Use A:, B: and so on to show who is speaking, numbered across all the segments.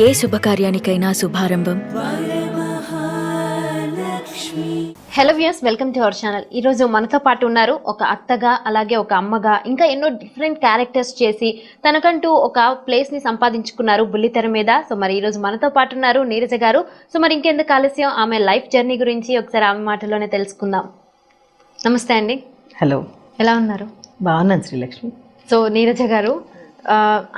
A: ఏ శుభకార్యానికైనా శుభారంభం.
B: Hello viewers, welcome to our channel. ఈరోజు మనతో పాటు ఉన్నారు ఒక అత్తగా, అలాగే ఒక అమ్మగా, ఇంకా ఎన్నో డిఫరెంట్ క్యారెక్టర్స్ చేసి తనకంటూ ఒక ప్లేస్ని సంపాదించుకున్నారు బుల్లితెర మీద. సో మరి ఈరోజు మనతో పాటు ఉన్నారు నీరజ గారు. సో మరి ఇంకెందుకు ఆలస్యం, ఆమె లైఫ్ జర్నీ గురించి ఒకసారి ఆమె మాటల్లోనే తెలుసుకుందాం. నమస్తే అండి.
C: హలో,
B: ఎలా ఉన్నారు?
C: బాగున్నాను శ్రీలక్ష్మి.
B: సో నీరజ గారు,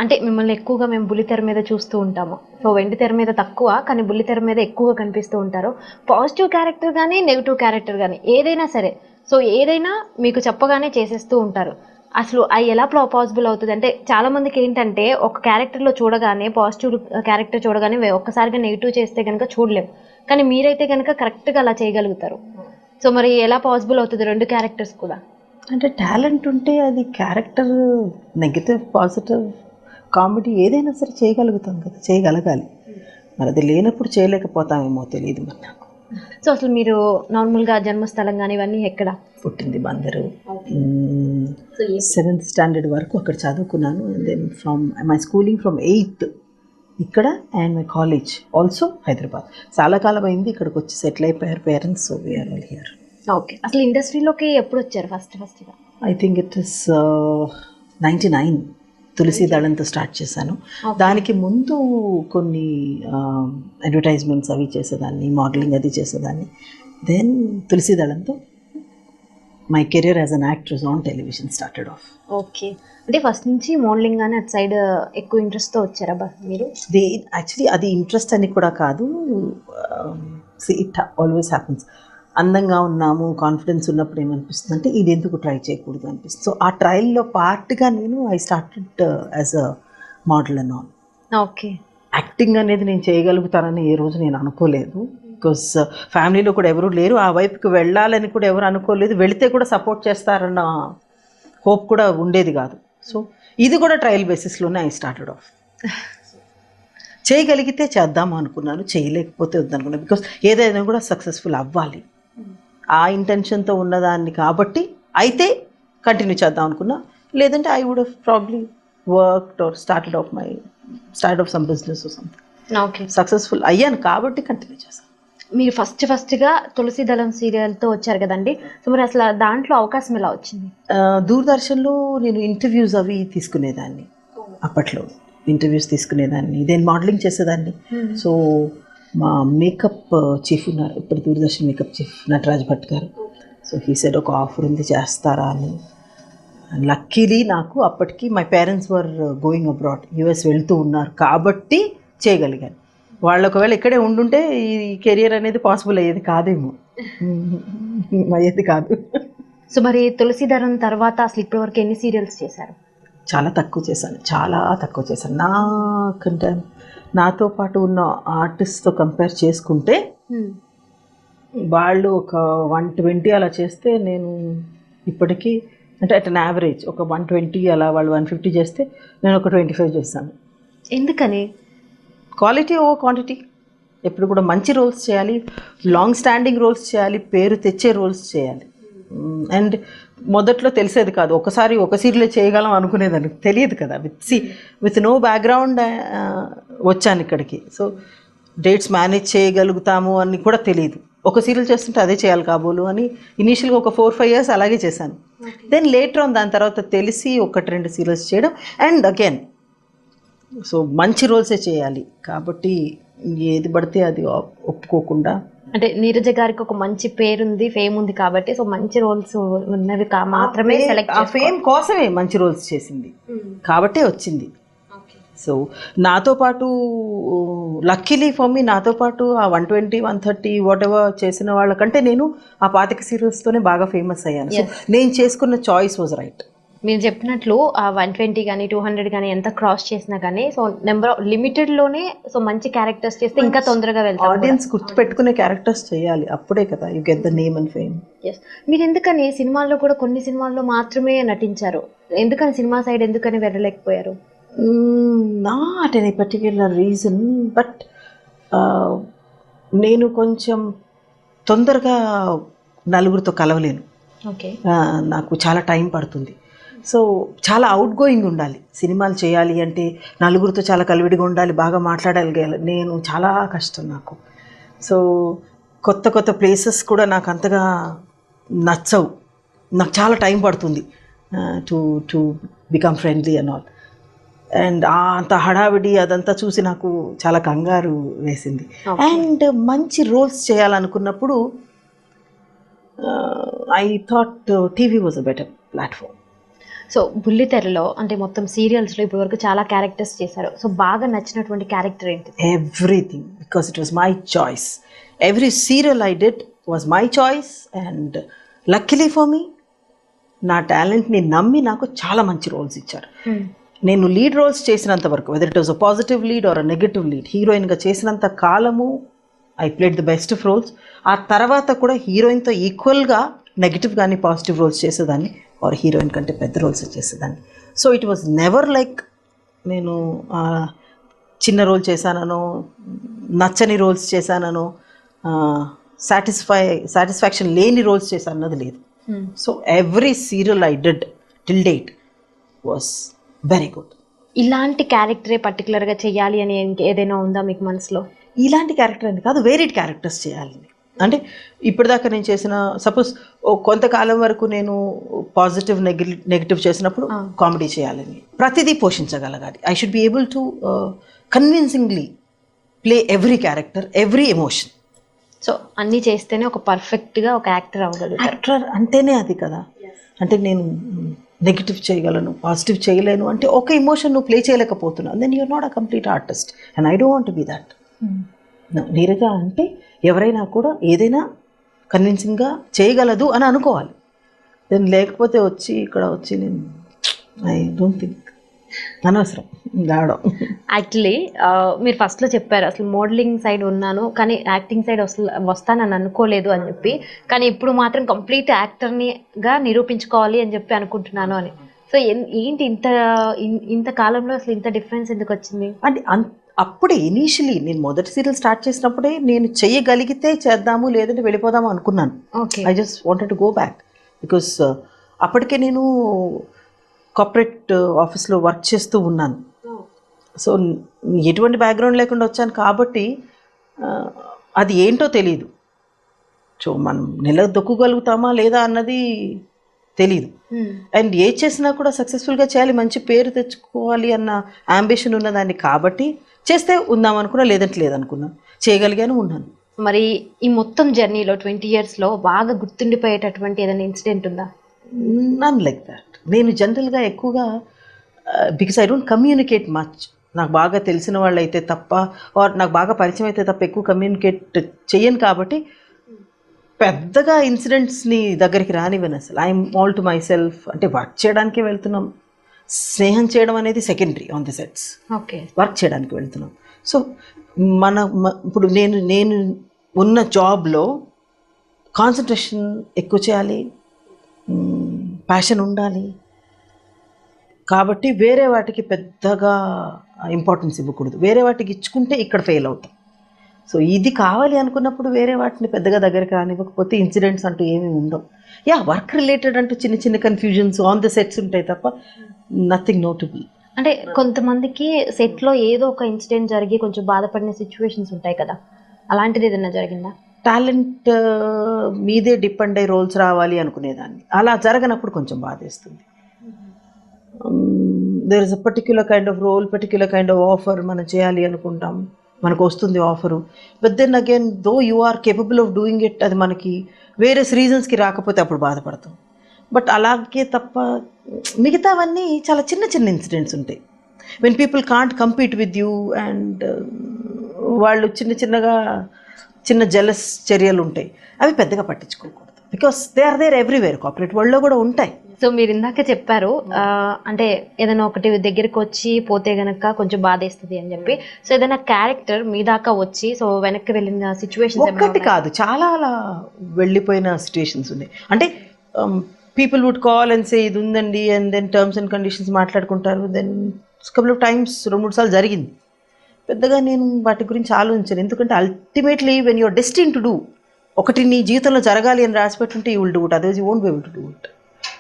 B: అంటే మిమ్మల్ని ఎక్కువగా మేము బుల్లితెర మీద చూస్తూ ఉంటాము. సో వెండి తెర మీద తక్కువ, కానీ బుల్లితెర మీద ఎక్కువగా కనిపిస్తూ ఉంటారు. పాజిటివ్ క్యారెక్టర్ కానీ నెగిటివ్ క్యారెక్టర్ కానీ ఏదైనా సరే, సో ఏదైనా మీకు చెప్పగానే చేసేస్తూ ఉంటారు. అసలు అది ఎలా పాసిబుల్ అవుతుంది అంటే, చాలామందికి ఏంటంటే ఒక క్యారెక్టర్లో చూడగానే పాజిటివ్ క్యారెక్టర్ చూడగానే ఒక్కసారిగా నెగిటివ్ చేస్తే కనుక చూడలేము, కానీ మీరైతే కనుక కరెక్ట్గా అలా చేయగలుగుతారు. సో మరి ఎలా పాసిబుల్ అవుతుంది రెండు క్యారెక్టర్స్ కూడా?
C: అంటే టాలెంట్ ఉంటే అది క్యారెక్టర్ నెగిటివ్ పాజిటివ్ కామెడీ ఏదైనా సరే చేయగలుగుతాం కదా, చేయగలగాలి. మరి అది లేనప్పుడు చేయలేకపోతామేమో తెలియదు మరి నాకు.
B: సో అసలు మీరు నార్మల్గా జన్మస్థలం కానీ ఇవన్నీ ఎక్కడ?
C: పుట్టింది బందరు. 7th స్టాండర్డ్ వరకు అక్కడ చదువుకున్నాను. And then my schooling from 8th ఇక్కడ, and my college also Hyderabad. చాలా కాలం అయింది ఇక్కడికి వచ్చి సెటిల్ అయిపోయారు parents. So we're all here.
B: Okay, అసలు ఇండస్ట్రీలోకి ఎప్పుడు వచ్చారు ఫస్ట్గా?
C: I think it is 99 Tulasi దళంతో స్టార్ట్ చేశాను. దానికి ముందు కొన్ని అడ్వర్టైజ్మెంట్స్ అవి చేసేదాన్ని, మోడలింగ్ అది చేసేదాన్ని. దెన్ తులసి దళంతో my career as an actress on television started off.
B: Okay, అంటే ఫస్ట్ నుంచి మోడలింగ్ కానీ అటు సైడ్ ఎక్కువ ఇంట్రెస్ట్తో వచ్చారా మీరు?
C: యాక్చువల్లీ అది ఇంట్రెస్ట్ అని కూడా కాదు, ఇట్ ఆల్వేస్ హ్యాపన్స్. అందంగా ఉన్నాము, కాన్ఫిడెన్స్ ఉన్నప్పుడు ఏమనిపిస్తుంది అంటే ఇది ఎందుకు ట్రై చేయకూడదు అనిపిస్తుంది. సో ఆ ట్రయల్లో పార్ట్గా నేను I started as a model and all.
B: Okay,
C: acting అనేది నేను చేయగలుగుతానని ఏ రోజు నేను అనుకోలేదు. బికాస్ ఫ్యామిలీలో కూడా ఎవరు లేరు, ఆ వైపుకి వెళ్ళాలని కూడా ఎవరు అనుకోలేదు. వెళితే కూడా సపోర్ట్ చేస్తారన్న హోప్ కూడా ఉండేది కాదు. సో ఇది కూడా ట్రయల్ బేసిస్లోనే ఐ స్టార్టెడ్ ఆఫ్. చేయగలిగితే చేద్దాము అనుకున్నాను, చేయలేకపోతే వద్దనుకున్నాను. బికాస్ ఏదైనా కూడా సక్సెస్ఫుల్ అవ్వాలి, ఆ ఇంటెన్షన్తో ఉన్నదాన్ని. కాబట్టి అయితే కంటిన్యూ చేద్దాం అనుకున్నా, లేదంటే I would have probably worked or started off some business or something.
B: Okay,
C: successful అయ్యాను కాబట్టి కంటిన్యూ చేస్తాను.
B: మీరు ఫస్ట్గా తులసి దళం సీరియల్తో వచ్చారు కదండి. సో మరి అసలు దాంట్లో అవకాశం ఎలా వచ్చింది?
C: దూరదర్శన్లో నేను ఇంటర్వ్యూస్ అవి తీసుకునేదాన్ని. అప్పట్లో ఇంటర్వ్యూస్ తీసుకునేదాన్ని, దెన్ మోడలింగ్ చేసేదాన్ని. సో మా మేకప్ చీఫ్ ఉన్నారు ఇప్పుడు, దూరదర్శన్ మేకప్ చీఫ్ నటరాజ్ భట్ గారు. సో హీ సెడ్ ఒక ఆఫర్ ఉంది చేస్తారా అని. లక్కీలీ నాకు అప్పటికి my parents were going abroad, US వెళ్తూ ఉన్నారు కాబట్టి చేయగలిగాను. వాళ్ళు ఒకవేళ ఇక్కడే ఉండుంటే ఈ కెరియర్ అనేది పాసిబుల్ అయ్యేది కాదేమో, అయ్యేది కాదు.
B: సో మరి తులసి దళం తర్వాత అసలు ఇప్పటివరకు ఎన్ని సీరియల్స్ చేశారు?
C: చాలా తక్కువ చేశాను. నాకంటే నాతో పాటు ఉన్న ఆర్టిస్ట్తో కంపేర్ చేసుకుంటే వాళ్ళు ఒక 120 అలా చేస్తే, నేను ఇప్పటికీ అంటే అట్ అన్ యావరేజ్ ఒక 120 అలా, వాళ్ళు 150 చేస్తే నేను ఒక 25 చేశాను.
B: ఎందుకని?
C: Quality over quantity. ఎప్పుడు కూడా మంచి రోల్స్ చేయాలి, లాంగ్ స్టాండింగ్ రోల్స్ చేయాలి, పేరు తెచ్చే రోల్స్ చేయాలి. అండ్ మొదట్లో తెలిసేది కాదు, ఒకసారి ఒక సీరియల్ చేయగలం అనుకునేదాన్ని, తెలియదు కదా. విత్ నో బ్యాక్గ్రౌండ్ వచ్చాను ఇక్కడికి. సో డేట్స్ మేనేజ్ చేయగలుగుతాము అని కూడా తెలియదు. ఒక సీరియల్ చేస్తుంటే అదే చేయాలి కాబోలు అని ఇనీషియల్గా ఒక 4-5 years అలాగే చేశాను. దెన్ లేటర్ ఆన్ దాని తర్వాత తెలిసి 1-2 సీరియల్స్ చేయడం, అండ్ అగైన్ సో మంచి రోల్సే చేయాలి కాబట్టి ఏది పడితే అది ఒప్పుకోకుండా.
B: అంటే నీరజ గారికి ఒక మంచి పేరుంది, ఫేమ్ ఉంది కాబట్టి, సో మంచి రోల్స్ ఉన్నవి మాత్రమే సెలెక్ట్.
C: ఆ ఫేమ్ కోసమే మంచి రోల్స్ చేసింది కాబట్టే వచ్చింది. సో నాతో పాటు లక్కీలీ ఫర్ మీ, నాతో పాటు ఆ 120-130 వాట్ ఎవర్ చేసిన వాళ్ళకంటే నేను ఆ 25 సీరియల్స్తోనే బాగా ఫేమస్ అయ్యాను. సో నేను చేసుకున్న చాయిస్ వాజ్ రైట్.
B: మీరు చెప్పినట్లు ఆ 120 కానీ 200 కానీ ఎంత క్రాస్ చేసినా కానీ, సో నెంబర్ లిమిటెడ్లోనే సో మంచి క్యారెక్టర్స్ చేస్తే ఇంకా తొందరగా వెళ్తారు.
C: ఆడియన్స్ గుర్తుపెట్టుకునే క్యారెక్టర్స్ చేయాలి, అప్పుడే కదా you get the name and fame.
B: Yes, మీరు ఎందుకని సినిమాల్లో కూడా కొన్ని సినిమాల్లో మాత్రమే నటించారు, ఎందుకని సినిమా సైడ్ ఎందుకని వెళ్ళలేకపోయారు?
C: Not any particular reason, but నేను కొంచెం తొందరగా నలుగురితో కలవలేను.
B: ఓకే,
C: నాకు చాలా టైం పడుతుంది. సో చాలా అవుట్ గోయింగ్ ఉండాలి సినిమాలు చేయాలి అంటే, నలుగురితో చాలా కలివిడిగా ఉండాలి, బాగా మాట్లాడగలగాలి. నేను చాలా కష్టం నాకు. సో కొత్త కొత్త ప్లేసెస్ కూడా నాకు అంతగా నచ్చవు, నాకు చాలా టైం పడుతుంది to become friendly and all. And అంత హడావిడి అదంతా చూసి నాకు చాలా కంగారు వేసింది. అండ్ మంచి రోల్స్ చేయాలనుకున్నప్పుడు I thought TV was a better platform.
B: So బుల్లితెరలో అంటే మొత్తం సీరియల్స్లో ఇప్పటి వరకు చాలా క్యారెక్టర్స్ చేశారు. సో బాగా నచ్చినటువంటి క్యారెక్టర్ ఏంటి?
C: Everything, because it was my choice. Every serial I did was my choice. And luckily for me నా టాలెంట్ని నమ్మి నాకు చాలా మంచి రోల్స్ ఇచ్చారు. నేను లీడ్ రోల్స్ చేసినంత వరకు, whether it was a positive lead or a negative lead, హీరోయిన్గా చేసినంత కాలము I played the best of roles. ఆ తర్వాత కూడా హీరోయిన్తో ఈక్వల్గా నెగిటివ్ కానీ పాజిటివ్ రోల్స్ చేసేదాన్ని, ఆర్ హీరోయిన్ కంటే పెద్ద రోల్స్ చేసేదాన్ని. So it was never like నేను చిన్న రోల్ చేశానో, నచ్చని రోల్స్ చేశానో, సాటిస్ఫాక్షన్ లేని రోల్స్ చేశాను అన్నది లేదు. So every serial I did till date was very good.
B: ఇలాంటి క్యారెక్టరే పర్టికులర్గా చేయాలి అని ఏదైనా ఉందా మీకు మనసులో?
C: ఇలాంటి క్యారెక్టర్ అని కాదు, వేరేడ్ క్యారెక్టర్స్ చేయాలని. అంటే ఇప్పటిదాకా నేను చేసిన, సపోజ్ కొంతకాలం వరకు నేను పాజిటివ్ నెగిటివ్ చేసినప్పుడు కామెడీ చేయాలని, ప్రతిదీ పోషించగలగాలి. I should be able to convincingly play every character, every emotion.
B: So అన్నీ చేస్తేనే ఒక పర్ఫెక్ట్గా ఒక యాక్టర్ అవ్వగలుగుతారు.
C: యాక్టర్ అంటేనే అది కదా. అంటే నేను నెగిటివ్ చేయగలను, పాజిటివ్ చేయలేను అంటే ఒక ఎమోషన్ నువ్వు ప్లే చేయలేకపోతున్నావు, then you're not a complete artist. And I don't want to be that. Neeraja అంటే ఎవరైనా కూడా ఏదైనా కన్విన్సింగ్గా చేయగలదు అని అనుకోవాలి. దెన్ లేకపోతే వచ్చి ఇక్కడ వచ్చి నేను ఐ డోంట్ థింక్ అనవసరం రావడం.
B: యాక్చువల్లీ మీరు ఫస్ట్లో చెప్పారు అసలు మోడలింగ్ సైడ్ ఉన్నాను కానీ యాక్టింగ్ సైడ్ వస్తానని అనుకోలేదు అని చెప్పి, కానీ ఇప్పుడు మాత్రం కంప్లీట్ యాక్టర్నిగా నిరూపించుకోవాలి అని చెప్పి అనుకుంటున్నాను అని. సో ఏంటి ఇంత కాలంలో అసలు ఇంత డిఫరెన్స్ ఎందుకు వచ్చింది?
C: అంటే అప్పుడే ఇనీషియలీ నేను మొదటి సీరియల్ స్టార్ట్ చేసినప్పుడే నేను చేయగలిగితే చేద్దాము, లేదంటే వెళ్ళిపోదాము అనుకున్నాను. I just wanted to go back because అప్పటికే నేను కార్పొరేట్ ఆఫీస్లో వర్క్ చేస్తూ ఉన్నాను. సో ఎటువంటి బ్యాక్గ్రౌండ్ లేకుండా వచ్చాను కాబట్టి అది ఏంటో తెలీదు. సో మనం నిలదొక్కగలుగుతామా లేదా అన్నది తెలీదు. అండ్ ఏ చేసినా కూడా సక్సెస్ఫుల్గా చేయాలి, మంచి పేరు తెచ్చుకోవాలి అన్న అంబిషన్ ఉన్నదాన్ని కాబట్టి చేస్తే ఉందాం అనుకున్నా, లేదంటే లేదనుకున్నా, చేయగలిగాను, ఉన్నాను.
B: మరి ఈ మొత్తం జర్నీలో 20 yearsలో బాగా గుర్తుండిపోయేటటువంటి ఏదైనా ఇన్సిడెంట్ ఉందా?
C: None like that. నేను జనరల్గా ఎక్కువగా because I don't communicate much. నాకు బాగా తెలిసిన వాళ్ళు అయితే తప్ప, ఆర్ నాకు బాగా పరిచయం అయితే తప్ప ఎక్కువ కమ్యూనికేట్ చెయ్యను కాబట్టి పెద్దగా ఇన్సిడెంట్స్ని దగ్గరికి రానివ్వను అసలు. I'm all to my self. అంటే వర్క్ చేయడానికే వెళ్తున్నాం, స్నేహం చేయడం అనేది secondary on the sets.
B: Okay,
C: work చేయడానికి వెళ్తున్నాం. సో ఇప్పుడు నేను ఉన్న జాబ్లో కాన్సన్ట్రేషన్ ఎక్కువ చేయాలి, ప్యాషన్ ఉండాలి. కాబట్టి వేరే వాటికి పెద్దగా ఇంపార్టెన్స్ ఇవ్వకూడదు. వేరే వాటికి ఇచ్చుకుంటే ఇక్కడ ఫెయిల్ అవుతాం. సో ఇది కావాలి అనుకున్నప్పుడు వేరే వాటిని పెద్దగా దగ్గరికి రానివ్వకపోతే ఇన్సిడెంట్స్ అంటూ ఏమీ ఉండవు. వర్క్ రిలేటెడ్ అంటూ చిన్న చిన్న కన్ఫ్యూజన్స్ ఆన్ ద సెట్స్ ఉంటాయి తప్ప నథింగ్ నోటబుల్.
B: అంటే కొంతమందికి సెట్లో ఏదో ఒక ఇన్సిడెంట్ జరిగి కొంచెం బాధపడిన సిచ్యువేషన్స్ ఉంటాయి కదా, అలాంటిది ఏదైనా జరిగిందా?
C: టాలెంట్ మీదే డిపెండ్ అయ్యి రోల్స్ రావాలి అనుకునేదాన్ని. అలా జరగనప్పుడు కొంచెం బాధేస్తుంది. There is a particular kind of role, particular kind of offer మనం చేయాలి అనుకుంటాం, మనకు వస్తుంది offer. But then again though you are capable of doing it, అది మనకి వేరే రీజన్స్కి రాకపోతే అప్పుడు బాధపడతాం. బట్ అలాగే తప్ప మిగతావన్నీ చాలా చిన్న చిన్న ఇన్సిడెంట్స్ ఉంటాయి. When people can't compete with you and వాళ్ళు చిన్న జెలస్ చర్యలు ఉంటాయి, అవి పెద్దగా పట్టించుకోకూడదు. Because they are there everywhere, corporate వరల్డ్లో కూడా ఉంటాయి.
B: సో మీరు ఇందాక చెప్పారు అంటే ఏదైనా ఒకటి దగ్గరికి వచ్చి పోతే గనక కొంచెం బాధేస్తుంది అని చెప్పి. సో ఏదైనా క్యారెక్టర్ మీ దాకా వచ్చి సో వెనక్కి వెళ్ళిన సిచ్యువేషన్స్
C: ఒక్కటి కాదు, చాలా అలా వెళ్ళిపోయిన సిచ్యువేషన్స్ ఉన్నాయి. అంటే people would call and say ఇది ఉందండి, and then terms and conditions మాట్లాడుకుంటారు. దెన్ కపుల్ ఆఫ్ టైమ్స్ 2-3 సార్లు జరిగింది. పెద్దగా నేను వాటి గురించి ఆలోచించాను. ఎందుకంటే ultimately when you're destined to do, ఒకటి నీ జీవితంలో జరగాలి అని రాసిపెట్టుంటే you will do it, otherwise you won't be able to do it.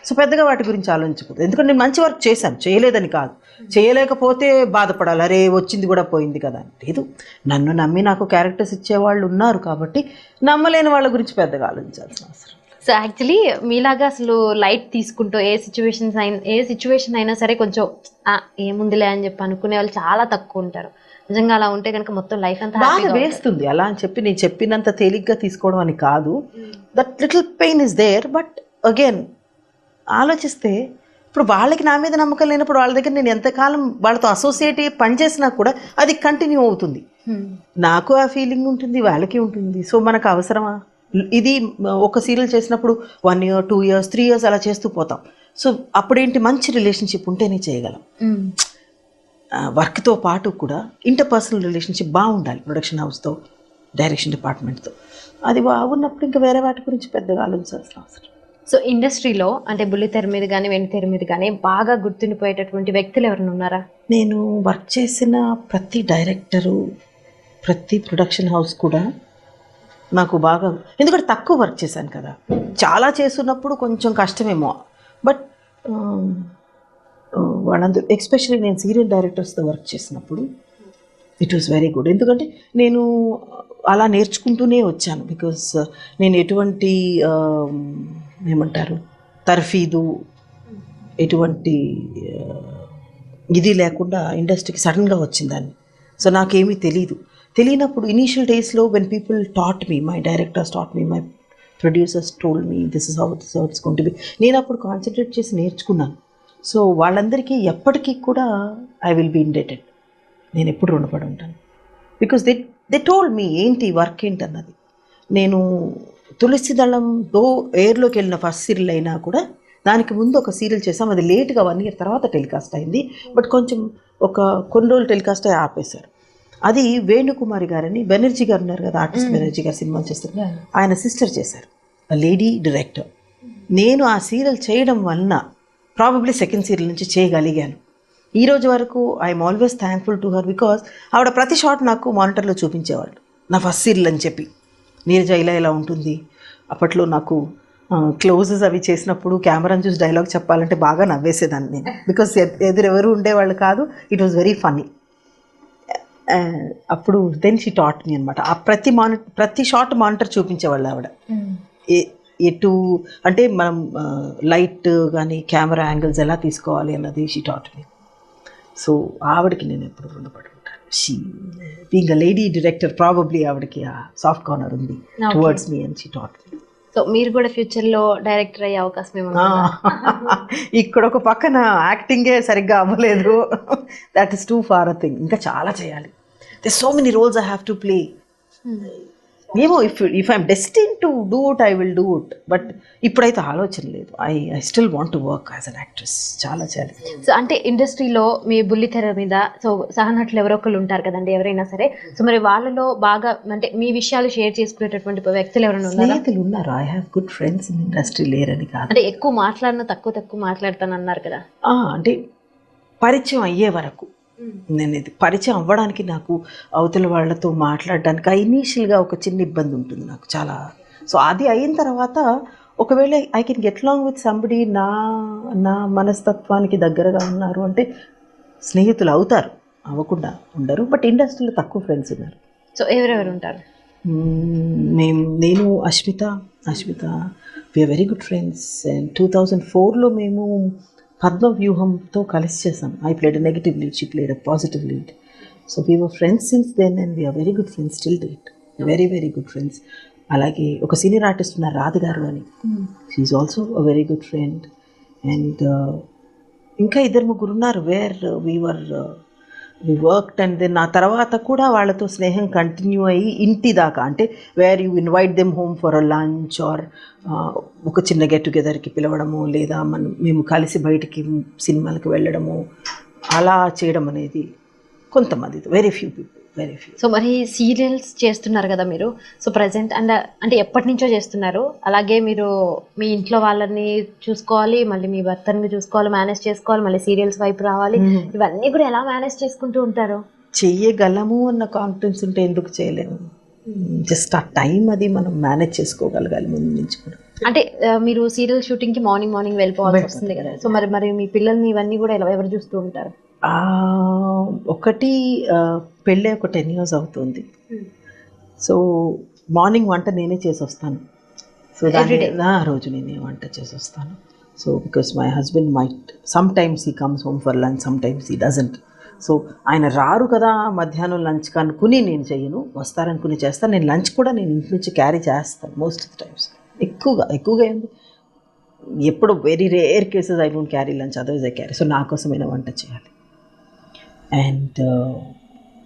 C: So పెద్దగా వాటి గురించి ఆలోచించకూడదు. ఎందుకంటే నేను మంచి వర్క్ చేశాను, చేయలేదని కాదు. చేయలేకపోతే బాధపడాలి, అరే వచ్చింది కూడా పోయింది కదా అని లేదు. నన్ను నమ్మి నాకు క్యారెక్టర్స్ ఇచ్చేవాళ్ళు ఉన్నారు కాబట్టి నమ్మలేని వాళ్ళ గురించి పెద్దగా ఆలోచించాల్సిన అవసరం.
B: సో యాక్చువల్లీ మీలాగా అసలు లైట్ తీసుకుంటూ ఏ సిచ్యువేషన్ అయినా సరే కొంచెం ఏముందిలే అని చెప్పి అనుకునే వాళ్ళు చాలా తక్కువ ఉంటారు. నిజంగా అలా ఉంటే కనుక మొత్తం లైఫ్ అంతా
C: బాగా వేస్తుంది. అలా అని చెప్పి నేను చెప్పినంత తేలిగ్గా తీసుకోవడం అని కాదు. That little pain is there. But again ఆలోచిస్తే ఇప్పుడు వాళ్ళకి నా మీద నమ్మకం లేనప్పుడు వాళ్ళ దగ్గర నేను ఎంతకాలం వాళ్ళతో అసోసియేట్ అయ్యి పనిచేసినా కూడా అది కంటిన్యూ అవుతుంది. నాకు ఆ ఫీలింగ్ ఉంటుంది, వాళ్ళకి ఉంటుంది. సో మనకు అవసరమా? ఇది ఒక సీరియల్ చేసినప్పుడు 1 year 2 years 3 years అలా చేస్తూ పోతాం. సో అప్పుడేంటి, మంచి రిలేషన్షిప్ ఉంటేనే చేయగలం. వర్క్తో పాటు కూడా ఇంటర్పర్సనల్ రిలేషన్షిప్ బాగుండాలి, ప్రొడక్షన్ హౌస్తో, డైరెక్షన్ డిపార్ట్మెంట్తో. అది బాగున్నప్పుడు ఇంకా వేరే వాటి గురించి పెద్దగా ఆలోచించాల్సిన అవసరం.
B: సో ఇండస్ట్రీలో అంటే బుల్లితెర మీద కానీ వెండితెర మీద కానీ బాగా గుర్తుండిపోయేటటువంటి వ్యక్తులు ఎవరైనా ఉన్నారా?
C: నేను వర్క్ చేసిన ప్రతి డైరెక్టరు, ప్రతి ప్రొడక్షన్ హౌస్ కూడా నాకు బాగా, ఎందుకంటే తక్కువ వర్క్ చేశాను కదా, చాలా చేస్తున్నప్పుడు కొంచెం కష్టమేమో. బట్ వాళ్ళందరూ, ఎస్పెషల్లీ నేను సీరియల్ డైరెక్టర్స్తో వర్క్ చేసినప్పుడు ఇట్ వాస్ వెరీ గుడ్. ఎందుకంటే నేను అలా నేర్చుకుంటూనే వచ్చాను. బికాస్ నేను ఎటువంటి ఏమంటారు తర్ఫీదు, ఎటువంటి ఇది లేకుండా ఇండస్ట్రీకి సడన్గా వచ్చిందాన్ని. సో నాకేమీ తెలియనప్పుడు ఇనీషియల్ డేస్లో when people taught me, my directors taught me, my producers told me this is how it's going to be. నేను అప్పుడు కాన్సన్ట్రేట్ చేసి నేర్చుకున్నాను. సో వాళ్ళందరికీ ఎప్పటికీ కూడా ఐ విల్ బీ ఇండెటెడ్. నేను ఎప్పుడు రుణపడి ఉంటాను. బికాస్ దే టోల్డ్ మీ ఏంటి వర్క్ ఏంటి అన్నది. నేను తులసి దళంతో ఎయిర్లోకి వెళ్ళిన ఫస్ట్ సీరియల్ అయినా కూడా దానికి ముందు ఒక సీరియల్ చేసాం. అది లేట్గా 1 year తర్వాత టెలికాస్ట్ అయింది. బట్ కొంచెం కొన్ని రోజులు టెలికాస్ట్ అయ్యి ఆపేశారు. అది వేణుకుమారి గారని, బెనర్జీ గారు ఉన్నారు కదా, ఆర్టిస్ట్ బెనర్జీ గారు సినిమాలు చేస్తారు, ఆయన సిస్టర్ చేశారు, లేడీ డైరెక్టర్. నేను ఆ సీరియల్ చేయడం వలన ప్రాబబ్లీ సెకండ్ సీరియల్ నుంచి చేయగలిగాను. ఈ రోజు వరకు I'm always thankful to her. Because ఆవిడ ప్రతి షాట్ నాకు మానిటర్లో చూపించేవాళ్ళు, నా ఫస్ట్ సీరియల్ అని చెప్పి. నీరజ ఇలా ఉంటుంది. అప్పట్లో నాకు క్లోజెస్ అవి చేసినప్పుడు కెమెరాని చూసి డైలాగ్ చెప్పాలంటే బాగా నవ్వేసేదాన్ని నేను. బికాస్ ఎదురెవరు ఉండేవాళ్ళు కాదు. It was very funny. అప్పుడు దెన్ షీ టాట్ మీ అనమాట. ఆ ప్రతి షాట్ మానిటర్ చూపించేవాళ్ళు ఆవిడ. ఎటు అంటే మనం లైట్ కానీ కెమెరా యాంగిల్స్ ఎలా తీసుకోవాలి అన్నది షీ టాట్ మీ. సో ఆవిడకి నేను ఎప్పుడు రుణపడి ఉంటాను. She being a lady director, probably ఆవిడకి ఆ సాఫ్ట్ కార్నర్ ఉంది towards me and she taught me.
B: So మీరు కూడా ఫ్యూచర్లో డైరెక్టర్ అయ్యే అవకాశం ఏమన్నా?
C: ఇక్కడ ఒక పక్కన యాక్టింగే సరిగ్గా అవ్వలేదు. That is two for a thing. ఇంకా చాలా చేయాలి. There's so many roles I have to play. ఏమో if I'm destined to do it, I will do it. But ఇప్పుడైతే ఆలోచన లేదు. I still want to work as an actress. చాలా చేయాలి.
B: So అంటే ఇండస్ట్రీలో మీ బుల్లితెర మీద సో సహనటులు ఎవరో ఒకళ్ళు ఉంటారు కదండి, ఎవరైనా సరే. సో మరి వాళ్ళలో బాగా అంటే మీ విషయాలు షేర్ చేసుకునేటటువంటి వ్యక్తులు ఎవరైనా ఉన్నారా?
C: స్నేహితులు ఉన్నారు. I have good friends in industry. లేరని కాదు.
B: అంటే ఎక్కువ మాట్లాడినా తక్కువ మాట్లాడతాను అన్నారు కదా.
C: అంటే పరిచయం అయ్యే వరకు, నేను ఇది పరిచయం అవ్వడానికి నాకు అవతల వాళ్ళతో మాట్లాడడానికి ఇనీషియల్గా ఒక చిన్న ఇబ్బంది ఉంటుంది నాకు చాలా. సో అది అయిన తర్వాత ఒకవేళ I can get long with somebody, నా మనస్తత్వానికి దగ్గరగా ఉన్నారు అంటే స్నేహితులు అవుతారు, అవ్వకుండా ఉండరు. బట్ ఇండస్ట్రీలో తక్కువ ఫ్రెండ్స్ ఉన్నారు.
B: సో ఎవరెవరు ఉంటారు?
C: నేను Ashmita we're very good friends. And 2004లో మేము పద్మవ్యూహంతో కలిసి చేసాం. I played a negative lead, she played a positive lead. So we were friends since then and we're very good friends still date. Very very good friends. అలాగే ఒక senior artist ఉన్నారు రాధ గారు అని, she also a very good friend. And ఇంకా 2-3 ఉన్నారు where we worked. And then ఆ తర్వాత కూడా వాళ్ళతో స్నేహం కంటిన్యూ అయ్యి ఇంటి దాకా, అంటే where you invite them home for a lunch or ఒక చిన్న గెట్ టుగెదర్కి పిలవడము, లేదా మేము కలిసి బయటికి సినిమాలకు వెళ్ళడము, అలా చేయడం అనేది కొంతమంది, very few people, very few.
B: So మరి సీరియల్స్ చేస్తున్నారు కదా మీరు, సో ప్రజెంట్ అంటే ఎప్పటి నుంచో చేస్తున్నారు, అలాగే మీరు మీ ఇంట్లో వాళ్ళని చూసుకోవాలి, మళ్ళీ మీ భర్తని చూసుకోవాలి, మేనేజ్ చేసుకోవాలి, మళ్ళీ సీరియల్స్ వైపు రావాలి, ఇవన్నీ కూడా ఎలా మేనేజ్ చేసుకుంటూ ఉంటారు?
C: చెయ్యగలము అన్న కాన్ఫిడెన్స్ ఉంటే ఎందుకు చేయలేము. జస్ట్ ఆ టైం అది మనం మేనేజ్ చేసుకోగలగాలి ముందు నుంచి కూడా.
B: అంటే మీరు సీరియల్ షూటింగ్ కి మార్నింగ్ వెళ్ళిపోవాల్సి వస్తుంది కదా, సో మరి మీ పిల్లల్ని ఇవన్నీ కూడా ఎవరు చూస్తూ ఉంటారు?
C: ఒకటి పెళ్ళి ఒక 10 years అవుతుంది. సో మార్నింగ్ వంట నేనే చేసి వస్తాను. సో నా రోజు నేనే వంట చేసి వస్తాను. So because my husband might some times he comes home for lunch, some times he doesn't. So ఆయన రారు కదా మధ్యాహ్నం లంచ్ కనుక్కుని నేను చెయ్యను, వస్తారనుకుని చేస్తాను. నేను లంచ్ కూడా నేను ఇంటి నుంచి క్యారీ చేస్తాను మోస్ట్ ఆఫ్ ద టైమ్స్. ఎక్కువగా ఏంది, ఎప్పుడు very rare cases I don't carry lunch, otherwise I carry. So నా కోసమైనా వంట చేయాలి. అండ్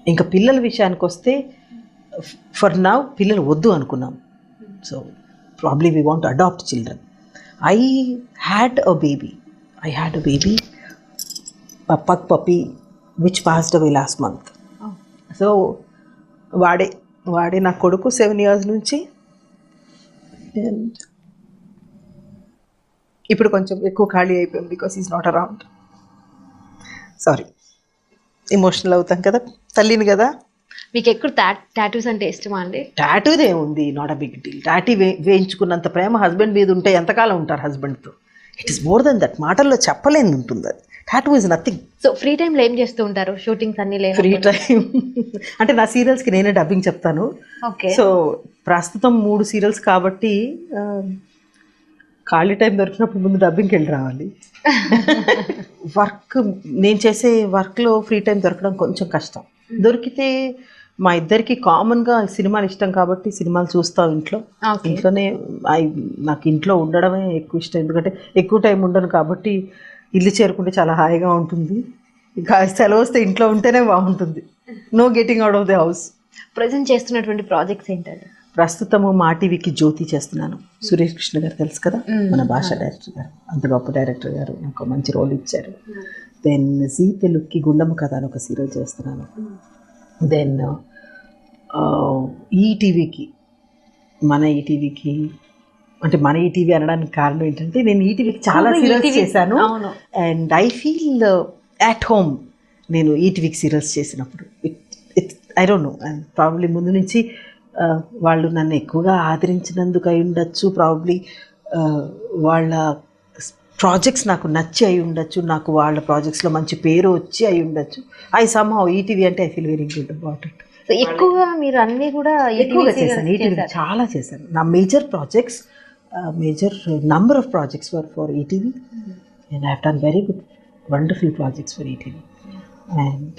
C: ఇంకా పిల్లల విషయానికి వస్తే ఫర్ నౌ పిల్లలు వద్దు అనుకున్నాం. So probably we want adopt children. I had a baby, a pug puppy which passed away last month. So వాడే నా కొడుకు 7 years నుంచి. అండ్ ఇప్పుడు కొంచెం ఎక్కువ ఖాళీ అయిపోయింది because is not around. Sorry, emotional అవుతాం కదా, తల్లిని కదా.
B: మీకు ఎక్కువ టాటూస్ అంటే ఇష్టమా అండి?
C: టాటూదే ఉంది, not a big deal. Tattoo వేయించుకున్నంత ప్రేమ హస్బెండ్ మీద ఉంటే ఎంతకాలం ఉంటారు హస్బెండ్తో? It is more than that. మాటల్లో చెప్పలేని ఉంటుంది అది. Tattoo is nothing.
B: So free టైంలో ఏం చేస్తూ ఉంటారు? షూటింగ్స్ అన్ని లేదు.
C: ఫ్రీ టైం అంటే నా సీరియల్స్కి నేనే డబ్బింగ్ చెప్తాను.
B: ఓకే.
C: సో ప్రస్తుతం 3 సీరియల్స్ కాబట్టి ఖాళీ టైం దొరికినప్పుడు ముందు డబ్బింగ్కి వెళ్ళి రావాలి. నేను చేసే వర్క్లో ఫ్రీ టైం దొరకడం కొంచెం కష్టం. దొరికితే మా ఇద్దరికి కామన్గా సినిమాలు ఇష్టం కాబట్టి సినిమాలు చూస్తాం ఇంట్లోనే. నాకు ఇంట్లో ఉండడమే ఎక్కువ ఇష్టం, ఎందుకంటే ఎక్కువ టైం ఉండను కాబట్టి ఇల్లు చేరుకుంటే చాలా హాయిగా ఉంటుంది. ఇంకా సెలవు వస్తే ఇంట్లో ఉంటేనే బాగుంటుంది. No getting out of the house.
B: Present చేస్తున్నటువంటి ప్రాజెక్ట్స్ ఏంటండి?
C: ప్రస్తుతము మా టీవీకి జ్యోతి చేస్తున్నాను. సురేష్ కృష్ణ గారు తెలుసు కదా, మన భాషా డైరెక్టర్ గారు, అంత గొప్ప డైరెక్టర్ గారు నాకు మంచి రోల్ ఇచ్చారు. దెన్ జీ తెలుగుకి గుండమ్మ కథ అని ఒక సీరియల్ చేస్తున్నాను. దెన్ ఈటీవీకి మన ఈటీవీ అనడానికి కారణం ఏంటంటే నేను ఈటీవీకి చాలా సీరియల్స్ చేశాను. And I feel at home నేను ఈటీవీకి సీరియల్స్ చేసినప్పుడు. I don't no, and probably ముందు నుంచి వాళ్ళు నన్ను ఎక్కువగా ఆదరించినందుకు అయి ఉండొచ్చు, ప్రాబ్లీ వాళ్ళ ప్రాజెక్ట్స్ నాకు నచ్చి అయి ఉండొచ్చు, నాకు వాళ్ళ ప్రాజెక్ట్స్లో మంచి పేరు వచ్చి అయి ఉండొచ్చు. ఐ సమ్హౌ ఈటీవీ అంటే I feel very good about it.
B: ఎక్కువగా మీరు అన్నీ కూడా
C: ఎక్కువగా చేశాను, ఈటీవీ చాలా చేశాను. నా major number of projects were for ETV, and I have done very good, wonderful projects for ETV. And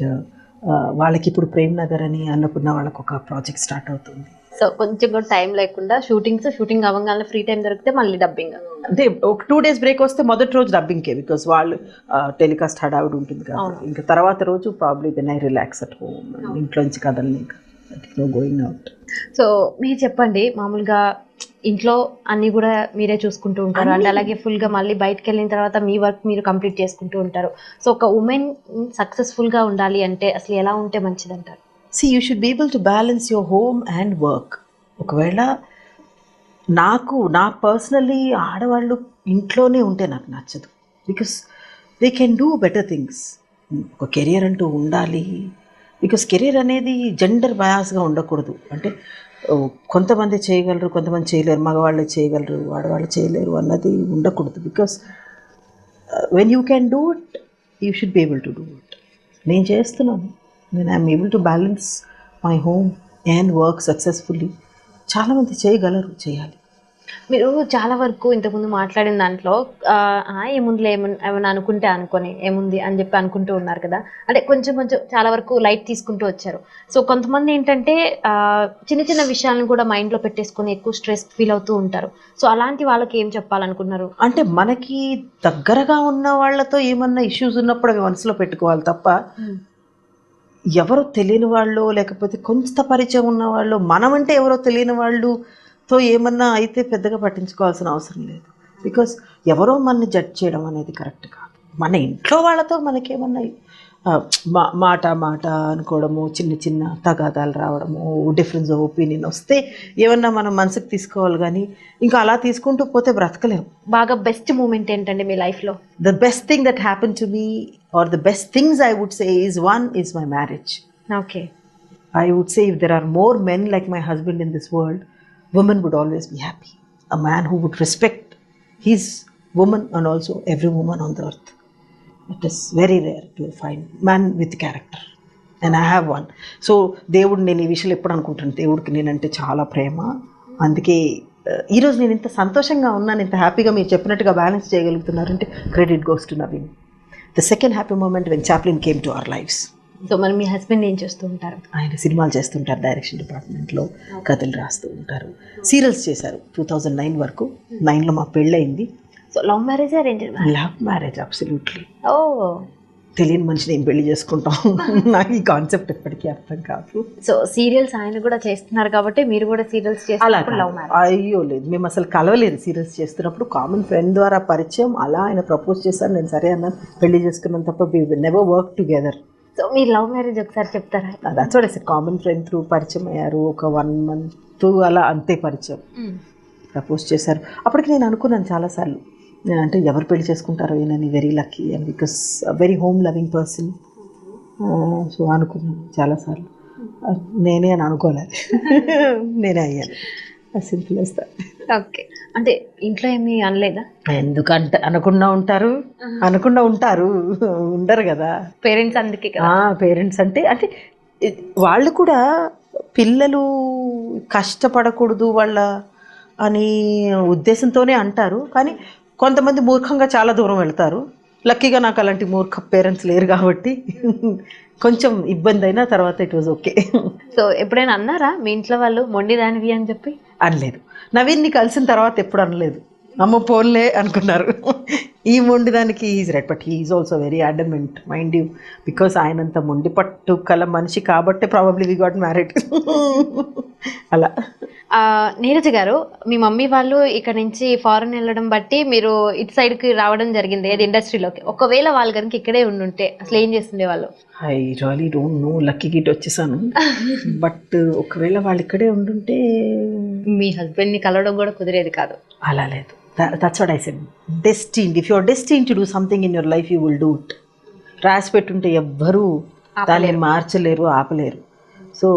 C: వాళ్ళకి ఇప్పుడు ప్రేమ్ నగర్ అని అన్నపూర్ణ వాళ్ళకి ఒక ప్రాజెక్ట్ స్టార్ట్ అవుతుంది.
B: సో కొంచెం కూడా టైం లేకుండా షూటింగ్ అవ్వగానే ఫ్రీ టైం దొరికితే మళ్ళీ డబ్బింగ్.
C: అంటే ఒక 2 days బ్రేక్ వస్తే మొదటి రోజు డబ్బింగ్కే, బికాస్ వాళ్ళు టెలికాస్ట్ హడావిడి ఉంటుంది కదా. ఇంకా తర్వాత రోజు probably then I relax at home, ఇంట్లోంచి కదలని, ఇంకా గోయింగ్ అవుట్.
B: సో మీరు చెప్పండి, మామూలుగా ఇంట్లో అన్ని కూడా మీరే చూసుకుంటూ ఉంటారు, అండ్ అలాగే ఫుల్గా మళ్ళీ బయటకు వెళ్ళిన తర్వాత మీ వర్క్ మీరు కంప్లీట్ చేసుకుంటూ ఉంటారు. సో ఒక ఉమెన్ సక్సెస్ఫుల్గా ఉండాలి అంటే అసలు ఎలా ఉంటే మంచిది అంటారు?
C: You should be able to balance your home and work. ఒకవేళ నా పర్సనలీ ఆడవాళ్ళు ఇంట్లోనే ఉంటే నాకు నచ్చదు, because they can do better things. ఒక కెరియర్ అంటూ ఉండాలి, బికాస్ కెరీర్ అనేది జెండర్ బయాస్గా ఉండకూడదు. అంటే కొంతమంది చేయగలరు, కొంతమంది చేయలేరు, మగవాళ్ళు చేయగలరు, ఆడవాళ్ళు చేయలేరు అన్నది ఉండకూడదు. Because when you can do it, you should be able to do it. నేను చేస్తున్నాను, నేను I'm able to balance my home and work successfully. చాలామంది చేయగలరు, చేయాలి.
B: మీరు చాలా వరకు ఇంతకుముందు మాట్లాడిన దాంట్లో ఏముందిలే ఏమన్నా అనుకుంటే అనుకొని ఏముంది అని చెప్పి అనుకుంటూ ఉన్నారు కదా, అంటే కొంచెం చాలా వరకు లైట్ తీసుకుంటూ వచ్చారు. సో కొంతమంది ఏంటంటే చిన్న చిన్న విషయాలను కూడా మైండ్లో పెట్టేసుకొని ఎక్కువ స్ట్రెస్ ఫీల్ అవుతూ ఉంటారు. సో అలాంటి వాళ్ళకి ఏం చెప్పాలనుకున్నారు? అంటే
C: మనకి దగ్గరగా ఉన్న వాళ్ళతో ఏమన్నా ఇష్యూస్ ఉన్నప్పుడు అవి మనసులో పెట్టుకోవాలి తప్ప, ఎవరో తెలియని వాళ్ళు లేకపోతే కొంత పరిచయం ఉన్న వాళ్ళు, మనమంటే ఎవరో తెలియని వాళ్ళుతో ఏమన్నా అయితే పెద్దగా పట్టించుకోవాల్సిన అవసరం లేదు. బికాస్ ఎవరో మనని జడ్జ్ చేయడం అనేది కరెక్ట్ కాదు. మన ఇంట్లో వాళ్ళతో మనకేమన్నా మాట అనుకోవడము, చిన్న చిన్న తగాదాలు రావడము, డిఫరెన్స్ ఆఫ్ ఒపీనియన్ వస్తే ఏమన్నా మనం మనసుకు తీసుకోవాలి, కానీ ఇంకా అలా తీసుకుంటూ పోతే బ్రతకలేము.
B: బాగా బెస్ట్ మూమెంట్ ఏంటండి మీ లైఫ్లో?
C: The best thing that happen to me, or the best things I would say is, one is my marriage.
B: Okay.
C: I would say if there are more men like my husband in this world, women would always be happy. a man who would respect his woman and also every woman on the earth. It is very rare to find man with character. And I have one. So దేవుడు, నేను ఈ విషయంలో ఎప్పుడు అనుకుంటాను, దేవుడికి నేనంటే చాలా ప్రేమ. అందుకే ఈరోజు నేను ఇంత సంతోషంగా ఉన్నాను, ఇంత హ్యాపీగా మీరు చెప్పినట్టుగా బ్యాలెన్స్ చేయగలుగుతున్నారంటే credit goes to Naveen. The second happy moment when Chaplin came to our lives.
B: So మరి మీ హస్బెండ్ ఏం చేస్తూ ఉంటారు?
C: ఆయన సినిమాలు చేస్తుంటారు, డైరెక్షన్ డిపార్ట్మెంట్లో కథలు రాస్తూ ఉంటారు. సీరియల్స్ చేశారు 2009 వరకు. 9లో మా పెళ్ళయింది.
B: So love marriage, arranged marriage?
C: Love marriage, absolutely.
B: Oh,
C: తెలియని మనిషిని ఏం పెళ్లి చేసుకుంటాం, నాకు ఈ కాన్సెప్ట్ ఎప్పటికీ అర్థం కాదు.
B: సో సీరియల్స్ ఆయన కూడా చేస్తున్నారు కాబట్టి మీరు కూడా సీరియల్స్ చేస్తున్నారు, లవ్ మ్యారేజ్?
C: అయ్యో లేదు, మేము అసలు కలవలేదు. సీరియల్స్ చేస్తున్నప్పుడు కామన్ ఫ్రెండ్ ద్వారా పరిచయం, అలా ఆయన ప్రపోజ్ చేశారు, నేను సరే అన్నాను, పెళ్లి చేసుకున్నాను తప్ప we never work together.
B: So మీ లవ్ మ్యారేజ్ ఒకసారి చెప్తారా?
C: That's what I said, common friend through పరిచయం అయ్యారు, ఒక 1 month అలా అంతే పరిచయం. ప్రపోజ్ చేశారు. అప్పటికి నేను అనుకున్నాను చాలాసార్లు, అంటే ఎవరు పెళ్లి చేసుకుంటారో ఈయనని, very lucky and because very home loving person. So అనుకున్నాను చాలాసార్లు, నేనే అని అనుకోలేదు, నేనే అయ్యాను. సింపుల్ వేస్తా.
B: ఓకే, అంటే ఇంట్లో ఏమీ అనలేదా?
C: ఎందుకంటే అనకుండా ఉంటారు, ఉండరు కదా
B: పేరెంట్స్, అందుకే కదా.
C: పేరెంట్స్ అంటే వాళ్ళు కూడా పిల్లలు కష్టపడకూడదు వాళ్ళ అని ఉద్దేశంతోనే అంటారు. కానీ కొంతమంది మూర్ఖంగా చాలా దూరం వెళ్తారు. లక్కీగా నాకు అలాంటి మూర్ఖ పేరెంట్స్ లేరు కాబట్టి కొంచెం ఇబ్బంది అయినా తర్వాత ఇట్ వాజ్ ఓకే.
B: సో ఎప్పుడైనా అన్నారా మీ ఇంట్లో వాళ్ళు మొండిదానివి అని చెప్పి?
C: అనలేదు. నవీన్ని కలిసిన తర్వాత ఎప్పుడు అనలేదు. అమ్మ పోన్లే అనుకున్నారు. ఈ మొండిదానికి is right, but he is also very adamant, mind you, because ఆయనంత మొండి పట్టు కల మనిషి కాబట్టి ప్రాబబ్లీ వి గాట్ మ్యారీడ్. అలా.
B: నీరజ గారు, మీ మమ్మీ వాళ్ళు ఇక్కడ నుంచి ఫారెన్ వెళ్ళడం బట్టి మీరు ఇటు సైడ్కి రావడం జరిగింది, ఏది ఇండస్ట్రీలోకి. ఒకవేళ వాళ్ళు కనుక ఇక్కడే ఉండుంటే అసలు ఏం చేస్తుండే వాళ్ళు?
C: I really don't know, lucky Git వచ్చేసాను. బట్ ఒకవేళ వాళ్ళు ఇక్కడే ఉండుంటే
B: మీ హస్బెండ్ని కలవడం కూడా కుదిరేది కాదు.
C: అలా లేదు. That's what I said, destined. If you are destined to do something in your life you will do it. రాసి పెట్టుంటే ఎవ్వరూ దాన్ని మార్చలేరు, ఆపలేరు. సో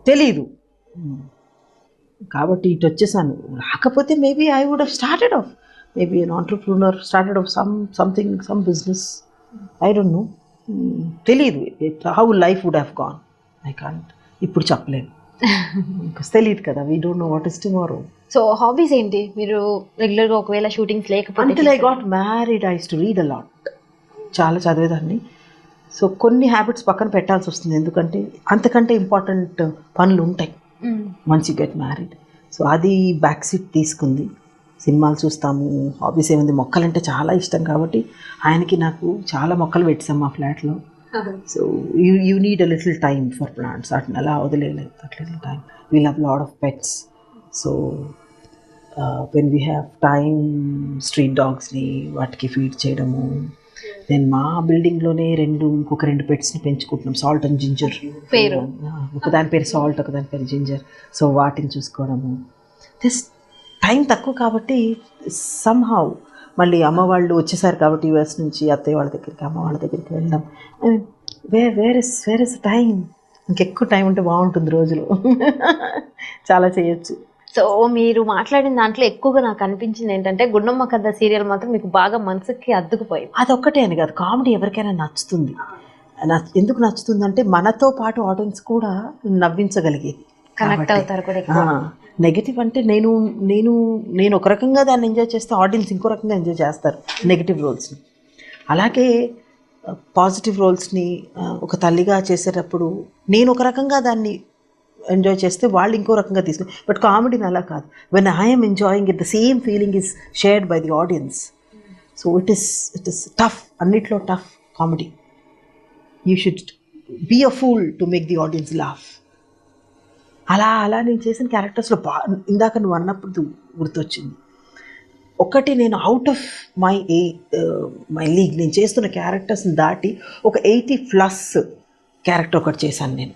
C: తెలీదు కాబట్టి ఇటు వచ్చేసాను. రాకపోతే maybe I would have started off, maybe an entrepreneur, started off something, some business, I don't know. తెలీదు how life would have gone. I can't ఇప్పుడు చెప్పలేను, తెలియదు కదా. We don't know what is tomorrow.
B: So hobbies ఏంటి మీరు రెగ్యులర్గా ఒకవేళ shootings లేకపోతే?
C: Until I got married I used to read a lot. చాలా చదివేదాన్ని. సో కొన్ని హ్యాబిట్స్ పక్కన పెట్టాల్సి వస్తుంది, ఎందుకంటే అంతకంటే ఇంపార్టెంట్ పనులు ఉంటాయి once you get married. So అది బ్యాక్ సీట్ తీసుకుంది. సినిమాలు చూస్తాము, హాబీస్ ఏముంది, మొక్కలంటే చాలా ఇష్టం కాబట్టి ఆయనకి నాకు చాలా మొక్కలు పెట్టాం మా ఫ్లాట్లో. So you need a little time for plants. అట్లా అలా వదిలేదు, that little time. We love lot of pets. So when we have time, street డాగ్స్ని వాటికి ఫీడ్ చేయడము. నేను మా బిల్డింగ్లోనే ఇంకొక 2 పెట్స్ని పెంచుకుంటున్నాం, సాల్ట్ అండ్ జింజర్.
B: పేరు
C: ఒకదాని పేరు సాల్ట్, ఒకదాని పేరు జింజర్. సో వాటిని చూసుకోవడము. దిస్ టైం తక్కువ కాబట్టి సమ్హౌ మళ్ళీ అమ్మ వాళ్ళు వచ్చేసారు కాబట్టి యూఎస్ నుంచి, అత్తయ్య వాళ్ళ దగ్గరికి, అమ్మ వాళ్ళ దగ్గరికి వెళ్ళడం. I mean where is time. ఇంకెక్కువ టైం ఉంటే బాగుంటుంది రోజులో. చాలా చేయొచ్చు.
B: సో మీరు మాట్లాడిన దాంట్లో ఎక్కువగా నాకు అనిపించింది ఏంటంటే గుండమ్మ కథ సీరియల్ మాత్రం మీకు బాగా మనసుకి అద్దుకుపోయింది.
C: అదొక్కటే అని కాదు, కామెడీ ఎవరికైనా నచ్చుతుంది. ఎందుకు నచ్చుతుంది అంటే మనతో పాటు ఆడియన్స్ కూడా నవ్వించగలిగే,
B: కనెక్ట్ అవుతారు కూడా.
C: నెగిటివ్ అంటే నేను ఒక రకంగా దాన్ని ఎంజాయ్ చేస్తే ఆడియన్స్ ఇంకో రకంగా ఎంజాయ్ చేస్తారు నెగిటివ్ రోల్స్ని. అలాగే పాజిటివ్ రోల్స్ని ఒక తల్లిగా చేసేటప్పుడు నేను ఒక రకంగా దాన్ని ఎంజాయ్ చేస్తే వాళ్ళు ఇంకో రకంగా తీసుకుని. బట్ కామెడీని అలా కాదు. When I'm enjoying it, the same feeling is shared by the audience. So it is tough, అన్నిట్లో tough comedy. You should be a fool to make the audience laugh. అలా నేను చేసిన క్యారెక్టర్స్లో ఇందాక నువ్వు అన్నప్పుడు గుర్తొచ్చింది ఒకటి. నేను అవుట్ ఆఫ్ మై లీగ్ నేను చేస్తున్న క్యారెక్టర్స్ని దాటి ఒక 80+ క్యారెక్టర్ ఒకటి చేశాను నేను.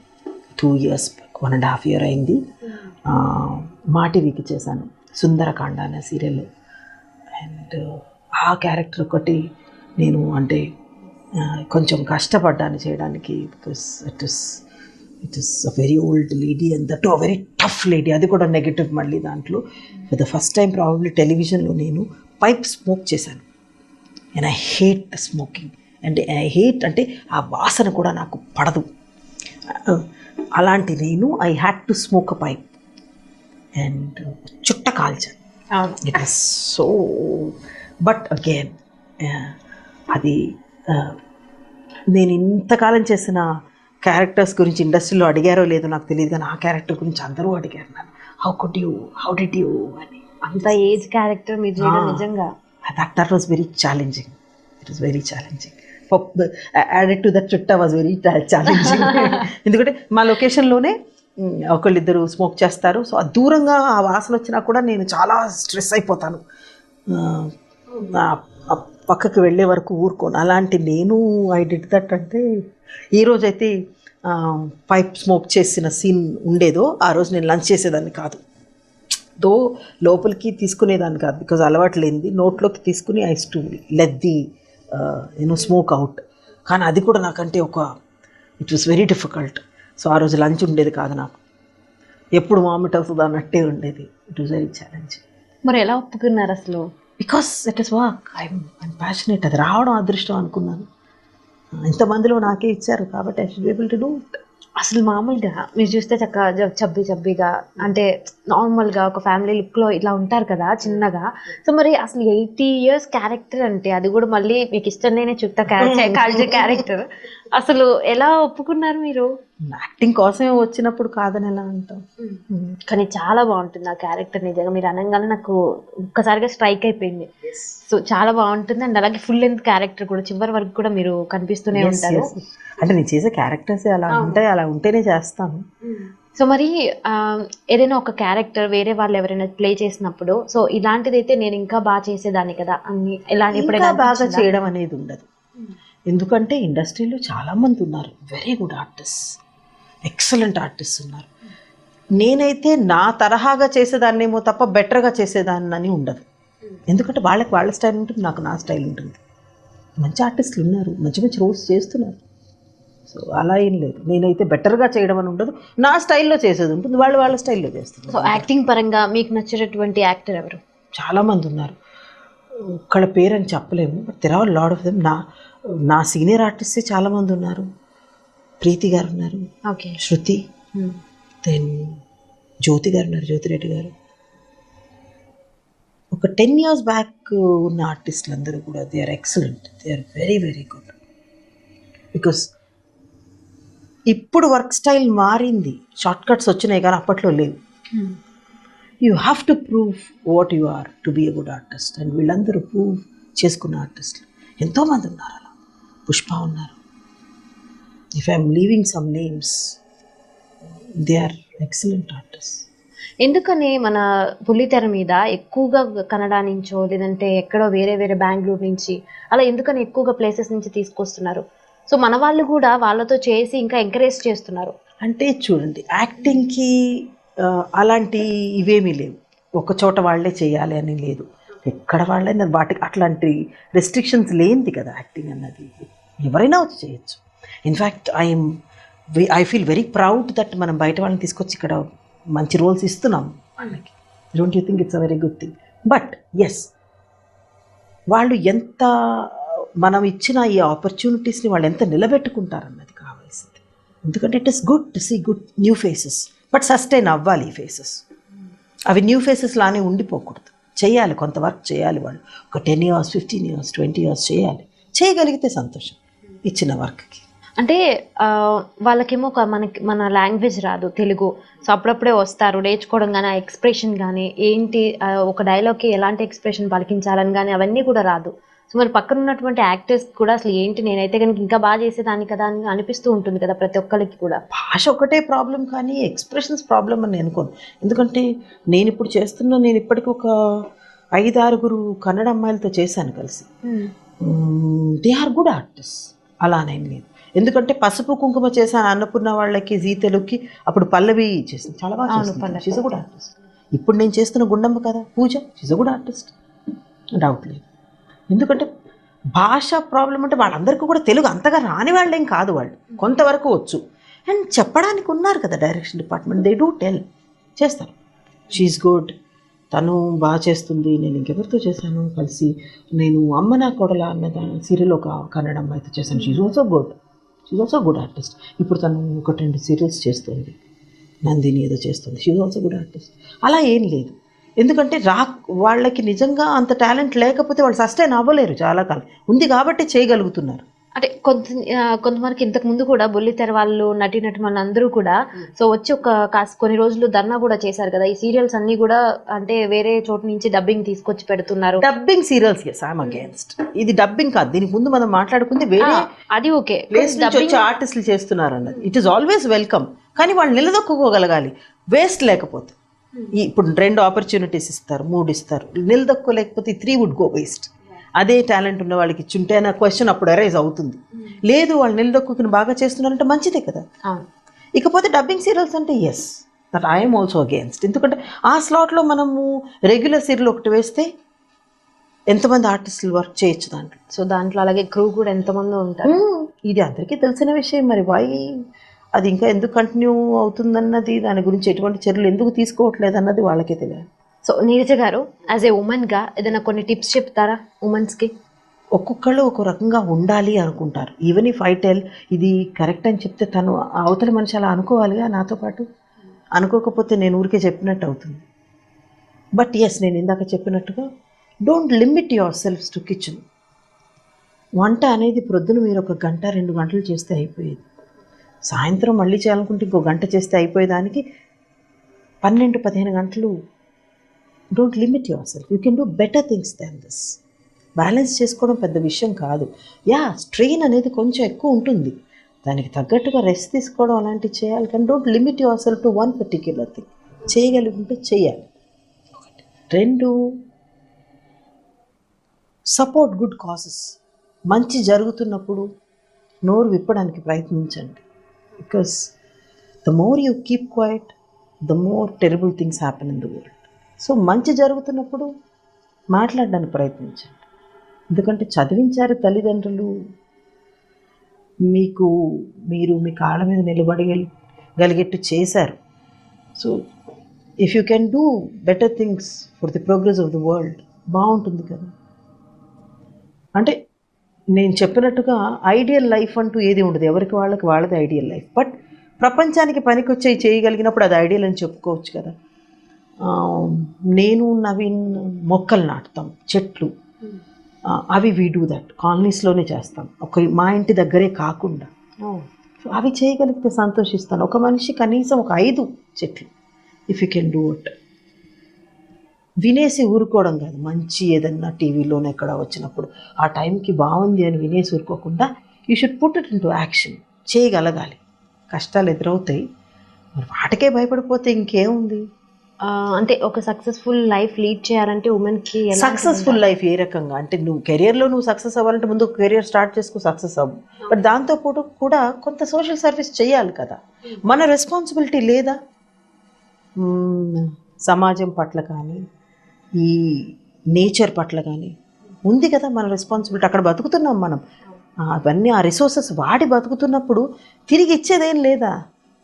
C: 2 years, 1.5 year అయింది. మా టీవీకి చేశాను, సుందరకాండ అనే సీరియల్. అండ్ ఆ క్యారెక్టర్ ఒకటి నేను అంటే కొంచెం కష్టపడ్డాను చేయడానికి, because it is a very old lady and that a very tough lady. అది కూడా నెగటివ్ మళ్ళీ దాంట్లో. For the first time probably టెలివిజన్లో నేను పైప్ స్మోక్ చేశాను. And I hate the smoking. And I hate అంటే ఆ వాసన కూడా నాకు పడదు. అలాంటి నేను I had to smoke a pipe and చుట్ట కాల్చాను. It was so, but again అది నేను ఇంతకాలం చేసిన క్యారెక్టర్స్ గురించి ఇండస్ట్రీలో అడిగారో లేదో నాకు తెలియదు, కానీ ఆ క్యారెక్టర్ గురించి అందరూ అడిగారు నన్ను, హౌ డిడ్ యూ అని.
B: అంత ఏజ్ క్యారెక్టర్ మీరు చేయడం నిజంగా
C: that was very challenging. It was very challenging. Added to that, చుట్టా was very challenging. ఎందుకంటే మా లొకేషన్లోనే ఒకళ్ళిద్దరు స్మోక్ చేస్తారు. సో ఆ దూరంగా ఆ వాసన వచ్చినా కూడా నేను చాలా స్ట్రెస్ అయిపోతాను, పక్కకి వెళ్ళే వరకు ఊరుకోను. అలాంటి నేను ఐ డిడ్ దట్. అంటే ఈరోజైతే పైప్ స్మోక్ చేసిన సీన్ ఉండేదో ఆ రోజు నేను లంచ్ చేసేదాన్ని కాదు. దో లోపలికి తీసుకునేదాన్ని కాదు, బికాజ్ అలవాటు లేనిది నోట్లోకి తీసుకుని ice to let the smoke out. కానీ అది కూడా నాకంటే it was very difficult. So ఆ రోజు లంచ్ ఉండేది కాదు నాకు, ఎప్పుడు వామిట్ అవుతుంది అన్నట్టే ఉండేది. It was very challenging.
B: మరి ఎలా ఒప్పుకున్నారు అసలు?
C: Because it is work, I'm passionate. అది రావడం అదృష్టం అనుకున్నాను. ఇంతమందిలో నాకే ఇచ్చారు కాబట్టి I should be able to do it.
B: అసలు మామూలుగా మీరు చూస్తే చక్కగా చబ్బిగా అంటే నార్మల్గా ఒక ఫ్యామిలీ లుక్లో ఇట్లా ఉంటారు కదా చిన్నగా. సో మరి అసలు 80 years క్యారెక్టర్ అంటే అది కూడా మళ్ళీ మీకు ఇష్టం లేని కాల్చే క్యారెక్టర్, అసలు ఎలా ఒప్పుకున్నారు మీరు?
C: యాక్టింగ్ కోసమే వచ్చినప్పుడు కాదని ఎలా అంటాం.
B: కానీ చాలా బాగుంటుంది ఆ క్యారెక్టర్, నిజంగా మీరు అనగానే నాకు ఒక్కసారిగా స్ట్రైక్ అయిపోయింది. సో చాలా బాగుంటుంది. అండ్ అలాగే ఫుల్ లెంత్ క్యారెక్టర్ కూడా చివరి వరకు కూడా మీరు కనిపిస్తూనే ఉంటారు.
C: అంటే నేను చేసే క్యారెక్టర్స్ అలా ఉంటాయి, అలా ఉంటేనే చేస్తాను.
B: సో మరి ఏదైనా ఒక క్యారెక్టర్ వేరే వాళ్ళు ఎవరైనా ప్లే చేసినప్పుడు సో ఇలాంటిది అయితే నేను ఇంకా బాగా చేసేదాన్ని కదా అని ఎప్పుడైనా
C: బాగా చేయడం అనేది ఉండదు. ఎందుకంటే ఇండస్ట్రీలో చాలామంది ఉన్నారు very good artist, excellent artist ఉన్నారు. నేనైతే నా తరహాగా చేసేదాన్నేమో తప్ప బెటర్గా చేసేదాన్ని అని ఉండదు. ఎందుకంటే వాళ్ళ స్టైల్ ఉంటుంది, నాకు నా స్టైల్ ఉంటుంది. మంచి ఆర్టిస్టులు ఉన్నారు, మంచి మంచి రోల్స్ చేస్తున్నారు. సో అలా ఏం లేదు, నేనైతే బెటర్గా చేయడం అని ఉండదు, నా స్టైల్లో చేసేది ఉంటుంది, వాళ్ళ స్టైల్లో చేస్తున్నారు.
B: సో యాక్టింగ్ పరంగా మీకు నచ్చినటువంటి యాక్టర్ ఎవరు?
C: చాలామంది ఉన్నారు, ఒక్కళ్ళ పేరు అని చెప్పలేము, but there are lot of them. నా సీనియర్ ఆర్టిస్టే చాలామంది ఉన్నారు. ప్రీతి గారు ఉన్నారు,
B: ఓకే,
C: శృతి, దెన్ జ్యోతి గారు ఉన్నారు, జ్యోతిరెడ్డి గారు. ఒక 10 years బ్యాక్ ఉన్న ఆర్టిస్టులు అందరూ కూడా they are excellent, they are very very good. Because ఇప్పుడు వర్క్ స్టైల్ మారింది, షార్ట్ కట్స్ వచ్చినాయి కానీ అప్పట్లో లేవు. You have to prove what you are to be a good artist. And వీళ్ళందరూ ప్రూవ్ చేసుకున్న ఆర్టిస్టులు ఎంతోమంది ఉన్నారు. అలా పుష్ప ఉన్నారు. If I'm leaving some names, they are excellent artist.
B: ఎందుకని మన బుల్లితెర మీద ఎక్కువగా కన్నడ నుంచో లేదంటే ఎక్కడో వేరే బెంగళూరు నుంచి అలా ఎందుకని ఎక్కువగా ప్లేసెస్ నుంచి తీసుకొస్తున్నారు? సో మన వాళ్ళు కూడా వాళ్ళతో చేసి ఇంకా ఎంకరేజ్ చేస్తున్నారు.
C: అంటే చూడండి, యాక్టింగ్కి అలాంటి ఇవేమీ లేవు, ఒక చోట వాళ్ళే చేయాలి అని లేదు, ఎక్కడ వాళ్ళైనా వాటికి అట్లాంటి రెస్ట్రిక్షన్స్ లేనిది కదా యాక్టింగ్ అన్నది, ఎవరైనా వచ్చి చేయొచ్చు. In fact I feel very proud that మనం బయట వాళ్ళని తీసుకొచ్చి ఇక్కడ మంచి రోల్స్ ఇస్తున్నాం వాళ్ళకి. Don't you think it's a very good thing? But yes, వాళ్ళు ఎంత మనం ఇచ్చిన ఈ ఆపర్చునిటీస్ని వాళ్ళు ఎంత నిలబెట్టుకుంటారన్నది కావాల్సింది. ఎందుకంటే it is good to see good new faces, but sustain అవ్వాలి ఈ ఫేసెస్. అవి న్యూ ఫేసెస్ లానే ఉండిపోకూడదు, చేయాలి, కొంత వర్క్ చేయాలి. వాళ్ళు ఒక 10 years 15 years 20 years చేయాలి. చేయగలిగితే సంతోషం ఇచ్చిన వర్క్కి.
B: అంటే వాళ్ళకేమో మన లాంగ్వేజ్ రాదు తెలుగు, సో అప్పుడప్పుడే వస్తారు నేర్చుకోవడం కానీ ఆ ఎక్స్ప్రెషన్ కానీ ఏంటి ఒక డైలాగ్కి ఎలాంటి ఎక్స్ప్రెషన్ పలికించాలని కానీ అవన్నీ కూడా రాదు. సో మరి పక్కన ఉన్నటువంటి యాక్టర్స్ కూడా అసలు ఏంటి నేనైతే కనుక ఇంకా బాగా చేసేదాన్ని కదా అని అనిపిస్తూ ఉంటుంది కదా ప్రతి ఒక్కరికి కూడా.
C: భాష ఒకటే ప్రాబ్లం కానీ ఎక్స్ప్రెషన్స్ ప్రాబ్లం అని అనుకోను. ఎందుకంటే నేను ఇప్పటికి ఒక 5-6 కన్నడ అమ్మాయిలతో చేశాను కలిసి. దే ఆర్ గుడ్ ఆర్టిస్ట్, అలానేం లేదు. ఎందుకంటే పసుపు కుంకుమ చేశాను అన్నపూర్ణ వాళ్ళకి, జీ తెలుగుకి అప్పుడు పల్లవి చేసింది, చాలా బాగా చేసింది, షీజ్ అ గుడ్ ఆర్టిస్ట్. ఇప్పుడు నేను చేస్తున్న గుండమ్మ కదా Pooja, she's a good artist, doubt లేదు. ఎందుకంటే భాష ప్రాబ్లం అంటే వాళ్ళందరికీ కూడా తెలుగు అంతగా రాని వాళ్ళేం కాదు, వాళ్ళు కొంతవరకు వచ్చు. అండ్ చెప్పడానికి ఉన్నారు కదా direction department, they do tell, చేస్తారు. షీఈస్ గుడ్, తను బాగా చేస్తుంది, నేను ఇంకెవరితో చేశాను కలిసి, నేను అమ్మ నా కొడల అన్న సీరియల్ ఒక కన్నడ అమ్మాయితో చేశాను, షీఈ్ ఆల్సో గుడ్ ఆర్టిస్ట్. ఇప్పుడు తను 1-2 సీరియల్స్ చేస్తుంది, నందిని ఏదో చేస్తుంది, షీఈ్ ఆల్సో గుడ్ ఆర్టిస్ట్. అలా ఏం లేదు, ఎందుకంటే వాళ్ళకి నిజంగా అంత టాలెంట్ లేకపోతే వాళ్ళు సస్టైన్ అవ్వలేరు. చాలా కాలం ఉంది కాబట్టి చేయగలుగుతున్నారు.
B: అంటే కొంతమందికి ఇంతకు ముందు కూడా బుల్లితెర వాళ్ళు నటీనటులు అందరూ కూడా సో వచ్చి కొన్ని రోజులు ధర్నా కూడా చేశారు కదా, ఈ సీరియల్స్ అన్ని కూడా అంటే వేరే చోటు నుంచి డబ్బింగ్ తీసుకొచ్చి పెడుతున్నారు.
C: Dubbing serials yes I'm against. ఇది డబ్బింగ్ కాదు, దీనికి ముందు మనం మాట్లాడుకుంది వేరే
B: అది ఓకే
C: ప్లేస్ నుంచి వచ్చి ఆర్టిస్టులు చేస్తున్నారు అన్నది ఇట్ ఈస్ ఆల్వేస్ వెల్కమ్. కానీ వాళ్ళు నిలదొక్కుకోగలగాలి, వేస్ట్ లేకపోతే. ఇప్పుడు 2 ఆపర్చునిటీస్ ఇస్తారు, 3 ఇస్తారు, నిలదొక్కోలేకపోతే 3 వుడ్ గో వేస్ట్. అదే టాలెంట్ ఉన్న వాళ్ళకి ఇచ్చుంటే అన్న క్వశ్చన్ అప్పుడు అరైజ్ అవుతుంది. లేదు వాళ్ళు నిలదొక్కుని బాగా చేస్తున్నారంటే మంచిదే కదా. ఇకపోతే డబ్బింగ్ సీరియల్స్ అంటే yes that I'm also against. ఎందుకంటే ఆ స్లాట్లో మనము రెగ్యులర్ సీరియల్ ఒకటి వేస్తే ఎంతమంది ఆర్టిస్టులు వర్క్ చేయొచ్చు దాంట్లో.
B: సో దాంట్లో అలాగే క్రూ కూడా ఎంతమంది ఉంటారు,
C: ఇది అందరికీ తెలిసిన విషయం. మరి వై అది ఇంకా ఎందుకు కంటిన్యూ అవుతుందన్నది, దాని గురించి ఎటువంటి చర్యలు ఎందుకు తీసుకోవట్లేదు అన్నది వాళ్ళకే తెలియాలి.
B: సో నీరజ గారు యాజ్ ఏ ఉమెన్గా ఏదైనా కొన్ని టిప్స్ చెప్తారా ఉమెన్స్కి?
C: ఒక్కొక్కళ్ళు ఒక రకంగా ఉండాలి అనుకుంటారు. ఈవెన్ ఇఫ్ ఐ టెల్ ఇది కరెక్ట్ అని చెప్తే తను అవతల మనిషి అలా అనుకోవాలిగా నాతో పాటు. అనుకోకపోతే నేను ఊరికే చెప్పినట్టు అవుతుంది. బట్ ఎస్, నేను ఇందాక చెప్పినట్టుగా don't limit your selfs to kitchen. వంట అనేది ప్రొద్దున మీరు 1 గంట 2 గంటలు చేస్తే అయిపోయేది. సాయంత్రం మళ్ళీ చేయాలనుకుంటే 1 గంట చేస్తే అయిపోయేదానికి 12-15 గంటలు. Don't limit your self, you can do better things than this. Balance చేసుకోవడం పెద్ద విషయం కాదు. స్ట్రెయిన్ అనేది కొంచెం ఎక్కువ ఉంటుంది, దానికి తగ్గట్టుగా రెస్ట్ తీసుకోవడం అలాంటివి చేయాలి. కానీ don't limit your self to 1 particular thing. చేయగలిగితే చేయాలి. 2, సపోర్ట్ గుడ్ కాజెస్. మంచి జరుగుతున్నప్పుడు నోరు విప్పడానికి ప్రయత్నించండి. Because the more you keep quiet, the more terrible things happen in the world. So మంచి జరుగుతున్నప్పుడు మాట్లాడడానికి ప్రయత్నించండి. ఎందుకంటే చదివించారు తల్లిదండ్రులు, మీరు మీ కాళ్ళ మీద నిలబడగలిగేట్టు చేశారు. So if you can do better things for the progress of the world, బాగుంటుంది కదా. అంటే నేను చెప్పినట్టుగా ఐడియల్ లైఫ్ అంటూ ఏది ఉండదు, ఎవరికి వాళ్ళది ఐడియల్ లైఫ్. బట్ ప్రపంచానికి పనికొచ్చేవి చేయగలిగినప్పుడు అది ఐడియల్ అని చెప్పుకోవచ్చు కదా. నేను నవీన్ మొక్కలు నాటుతాం, చెట్లు, అవి వీ డూ దట్ కాలనీస్లోనే చేస్తాం, మా ఇంటి దగ్గరే కాకుండా. అవి చేయగలిగితే సంతోషిస్తాను. ఒక మనిషి కనీసం 5 చెట్లు if you can do it. వినేసి ఊరుకోవడం కాదు, మంచి ఏదన్నా టీవీలోనే ఎక్కడ వచ్చినప్పుడు ఆ టైంకి బాగుంది అని వినేసి ఊరుకోకుండా you should put it into action. చేయగలగాలి. కష్టాలు ఎదురవుతాయి, మరి వాటికే భయపడిపోతే ఇంకేముంది.
B: అంటే ఒక సక్సెస్ఫుల్ లైఫ్ లీడ్ చేయాలంటే ఉమెన్కి
C: సక్సెస్ఫుల్ లైఫ్ ఏ రకంగా అంటే నువ్వు కెరియర్లో సక్సెస్ అవ్వాలంటే ముందు ఒక కెరియర్ స్టార్ట్ చేసుకో, సక్సెస్ అవ్వు. బట్ దాంతోపాటు కూడా కొంత సోషల్ సర్వీస్ చేయాలి కదా. మన రెస్పాన్సిబిలిటీ లేదా సమాజం పట్ల కానీ ఈ నేచర్ పట్ల కానీ ఉంది కదా మన రెస్పాన్సిబిలిటీ. అక్కడ బతుకుతున్నాం మనం, అవన్నీ ఆ రిసోర్సెస్ వాడి బతుకుతున్నప్పుడు తిరిగి ఇచ్చేదేం లేదా,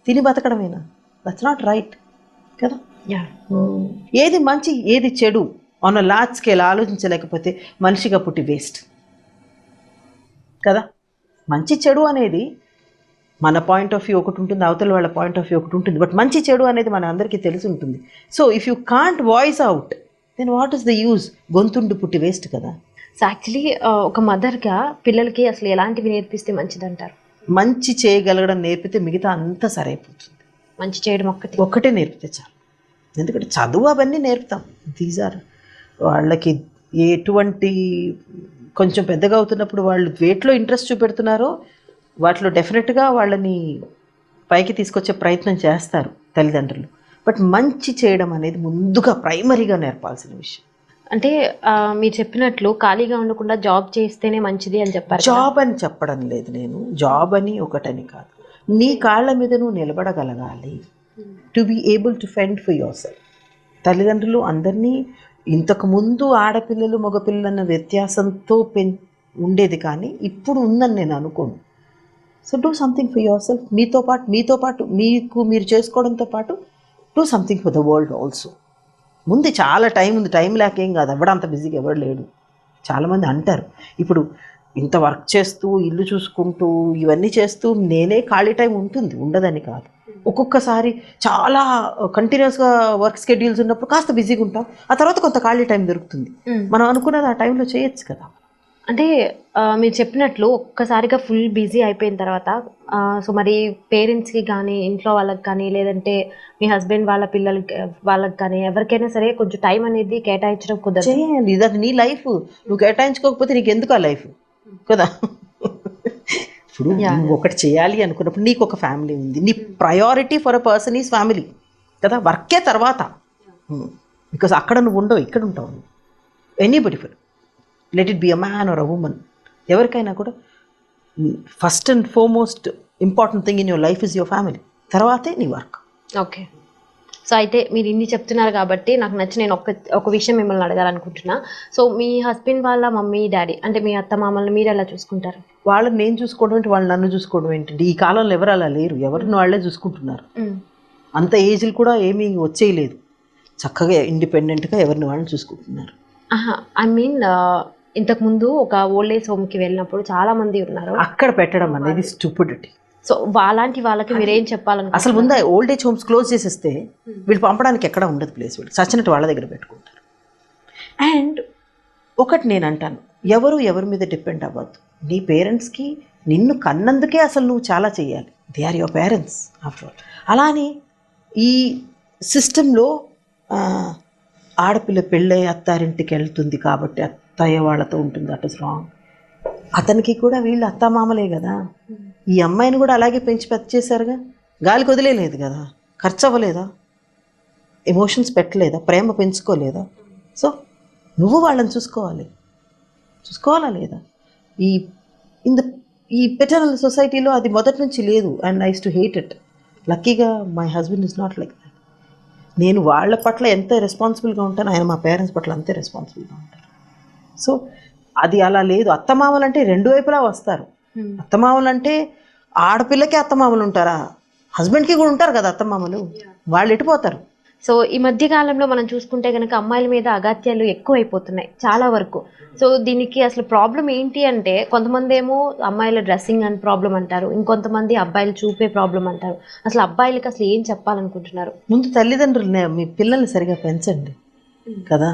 C: తిని బతకడమేనా? దట్స్ నాట్ రైట్ కదా. ఏది మంచి ఏది చెడు ఆన్ అ లార్జ్ స్కేల్ ఆలోచించలేకపోతే మనిషిగా పుట్టి వేస్ట్ కదా. మంచి చెడు అనేది మన పాయింట్ ఆఫ్ వ్యూ ఒకటి ఉంటుంది, అవతల వాళ్ళ పాయింట్ ఆఫ్ వ్యూ ఒకటి ఉంటుంది. బట్ మంచి చెడు అనేది మన అందరికీ తెలిసి ఉంటుంది. So if you can't voice out then what is the use? గొంతుండి పుట్టి వేస్ట్ కదా.
B: సో యాక్చువల్లీ ఒక మదర్గా పిల్లలకి అసలు ఎలాంటివి నేర్పిస్తే మంచిదంటారు?
C: మంచి చేయగలగడం నేర్పితే మిగతా అంతా సరైపోతుంది.
B: మంచి చేయడం
C: ఒక్కటే నేర్పితే చాలు. ఎందుకంటే చదువు అవన్నీ నేర్పుతాం, దీస్ వాళ్ళకి ఎటువంటి కొంచెం పెద్దగా అవుతున్నప్పుడు వాళ్ళు వేటిలో ఇంట్రెస్ట్ చూపెడుతున్నారో వాటిలో డెఫినెట్గా వాళ్ళని పైకి తీసుకొచ్చే ప్రయత్నం చేస్తారు తల్లిదండ్రులు. బట్ మంచి చేయడం అనేది ముందుగా ప్రైమరీగా నేర్పాల్సిన విషయం.
B: అంటే మీరు చెప్పినట్లు ఖాళీగా ఉండకుండా జాబ్ చేస్తేనే మంచిది అని చెప్పారు.
C: జాబ్ అని చెప్పడం లేదు నేను, జాబ్ అని ఒకటని కాదు. నీ కాళ్ళ మీద నువ్వు నిలబడగలగాలి, to be able to fend for yourself. తల్లిదండ్రులు అందరినీ ఇంతకుముందు ఆడపిల్లలు మగపిల్లలు అన్న వ్యత్యాసంతో ఉండేది, కానీ ఇప్పుడు ఉందని నేను అనుకోను. So do something for your self. మీతో పాటు మీరు చేసుకోవడంతో పాటు do something for the world also. ముందు చాలా టైం ఉంది, టైం లేకేం కాదు, ఎవడ అంత బిజీగా ఎవరు లేడు. చాలామంది అంటారు ఇప్పుడు ఇంత వర్క్ చేస్తూ ఇల్లు చూసుకుంటూ ఇవన్నీ చేస్తూ నేనే ఖాళీ టైం ఉంటుంది, ఉండదని కాదు. ఒక్కొక్కసారి చాలా కంటిన్యూస్గా వర్క్ షెడ్యూల్స్ ఉన్నప్పుడు కాస్త బిజీగా ఉంటాం, ఆ తర్వాత కొంత ఖాళీ టైం దొరుకుతుంది. మనం అనుకున్నది ఆ టైంలో చేయొచ్చు కదా.
B: అంటే మీరు చెప్పినట్లు ఒక్కసారిగా ఫుల్ బిజీ అయిపోయిన తర్వాత సో మరి పేరెంట్స్కి కానీ ఇంట్లో వాళ్ళకి కానీ లేదంటే మీ హస్బెండ్ వాళ్ళ వాళ్ళకి కానీ ఎవరికైనా సరే కొంచెం టైం అనేది కేటాయించడం కుదరదు.
C: చేయాలి, ఇది అది నీ లైఫ్. నువ్వు కేటాయించుకోకపోతే నీకు ఎందుకు ఆ లైఫ్ కదా. ఇప్పుడు నువ్వు ఒకటి చేయాలి అనుకున్నప్పుడు నీకు ఒక ఫ్యామిలీ ఉంది, నీ priority for a person is family కదా. వర్కే తర్వాత, బికాస్ అక్కడ నువ్వు ఉండవు, ఇక్కడ ఉంటావు. Anybody for let it be a man or a woman, ఎవరికైనా కూడా first and foremost important thing in your life is your family, తర్వాతే నీ వర్క్.
B: ఓకే. సో అయితే మీరు ఇన్ని చెప్తున్నారు కాబట్టి నాకు నచ్చి నేను ఒక విషయం మిమ్మల్ని అడగాలనుకుంటున్నా. సో మీ హస్బెండ్ వాళ్ళ మమ్మీ డాడీ అంటే మీ అత్త మామల్ని మీరు ఎలా చూసుకుంటారు?
C: వాళ్ళని నేను చూసుకోవడం ఏంటి, వాళ్ళు నన్ను చూసుకోవడం ఏంటండి. ఈ కాలంలో ఎవరు అలా లేరు, ఎవరిని వాళ్ళే చూసుకుంటున్నారు. అంత ఏజ్లు కూడా ఏమీ వచ్చేయలేదు, చక్కగా ఇండిపెండెంట్గా ఎవరిని వాళ్ళని చూసుకుంటున్నారు.
B: ఐ మీన్ ఇంతకుముందు ఒక ఓల్డ్ ఏజ్ హోమ్కి వెళ్ళినప్పుడు చాలా మంది ఉన్నారు,
C: అక్కడ పెట్టడం అనేది స్టూపిడిటీ.
B: సో అలాంటి వాళ్ళకి మీరేం చెప్పాలని?
C: అసలు ముందు ఓల్డ్ ఏజ్ హోమ్స్ క్లోజ్ చేసేస్తే వీళ్ళు పంపడానికి ఎక్కడ ఉండదు ప్లేస్, వీళ్ళు సచ్చినట్టు వాళ్ళ దగ్గర పెట్టుకుంటారు. అండ్ ఒకటి నేను అంటాను, ఎవరి మీద డిపెండ్ అవ్వద్దు. నీ పేరెంట్స్కి నిన్ను కన్నందుకే అసలు నువ్వు చాలా చేయాలి, they are your parents after all. అలానే ఈ సిస్టంలో ఆడపిల్ల పెళ్ళై అత్తారింటికి వెళ్తుంది కాబట్టి అత్తయ్య వాళ్ళతో ఉంటుంది, దట్ ఇస్ రాంగ్. అతనికి కూడా వీళ్ళు అత్తామామలే కదా. ఈ అమ్మాయిని కూడా అలాగే పెంచి పెద్ద చేశారుగా, గాలికి వదిలేదు కదా, ఖర్చు అవ్వలేదా, ఎమోషన్స్ పెట్టలేదా, ప్రేమ పెంచుకోలేదా? సో నువ్వు వాళ్ళని చూసుకోవాలా లేదా? ఈ పెటర్నల్ సొసైటీలో అది మొదటి నుంచి లేదు, and I used to hate it. లక్కీగా my husband is not like that. నేను వాళ్ళ పట్ల ఎంత రెస్పాన్సిబుల్గా ఉంటాను, ఆయన మా పేరెంట్స్ పట్ల అంతే రెస్పాన్సిబుల్గా ఉంటారు. సో అది అలా లేదు. అత్తమామలు అంటే రెండు వైపులా వస్తారు. అత్తమామలు అంటే ఆడపిల్లకి అత్తమామలు ఉంటారా, హస్బెండ్కి కూడా ఉంటారు కదా అత్తమామలు, వాళ్ళు ఎటుపోతారు.
B: సో ఈ మధ్య కాలంలో మనం చూసుకుంటే కనుక అమ్మాయిల మీద అగాత్యాలు ఎక్కువైపోతున్నాయి చాలా వరకు. సో దీనికి అసలు ప్రాబ్లం ఏంటి అంటే కొంతమంది ఏమో అమ్మాయిల డ్రెస్సింగ్ అని ప్రాబ్లం అంటారు, ఇంకొంతమంది అబ్బాయిలు చూపే ప్రాబ్లం అంటారు. అసలు అబ్బాయిలకి అసలు ఏం చెప్పాలనుకుంటున్నారు?
C: ముందు తల్లిదండ్రులు మీ పిల్లల్ని సరిగా పెంచండి కదా.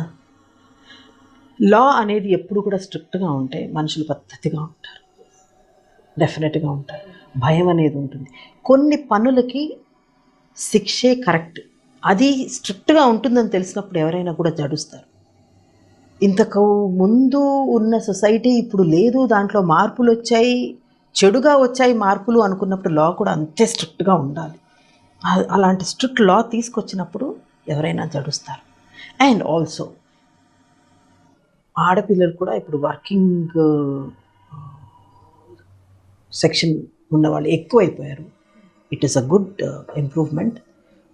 C: లా అనేది ఎప్పుడు కూడా స్ట్రిక్ట్గా ఉంటే మనుషులు పద్ధతిగా ఉంటారు, డెఫినెట్గా ఉంటారు. భయం అనేది ఉంటుంది. కొన్ని పనులకి శిక్షే కరెక్ట్, అది స్ట్రిక్ట్గా ఉంటుందని తెలిసినప్పుడు ఎవరైనా కూడా జడుస్తారు. ఇంతకు ముందు ఉన్న సొసైటీ ఇప్పుడు లేదు, దాంట్లో మార్పులు వచ్చాయి, చెడుగా వచ్చాయి మార్పులు అనుకున్నప్పుడు లా కూడా అంతే స్ట్రిక్ట్గా ఉండాలి. అలాంటి స్ట్రిక్ట్ లా తీసుకొచ్చినప్పుడు ఎవరైనా జడుస్తారు. అండ్ ఆల్సో ఆడపిల్లలు కూడా ఇప్పుడు వర్కింగ్ సెక్షన్ ఉన్నవాళ్ళు ఎక్కువైపోయారు. It is a good improvement.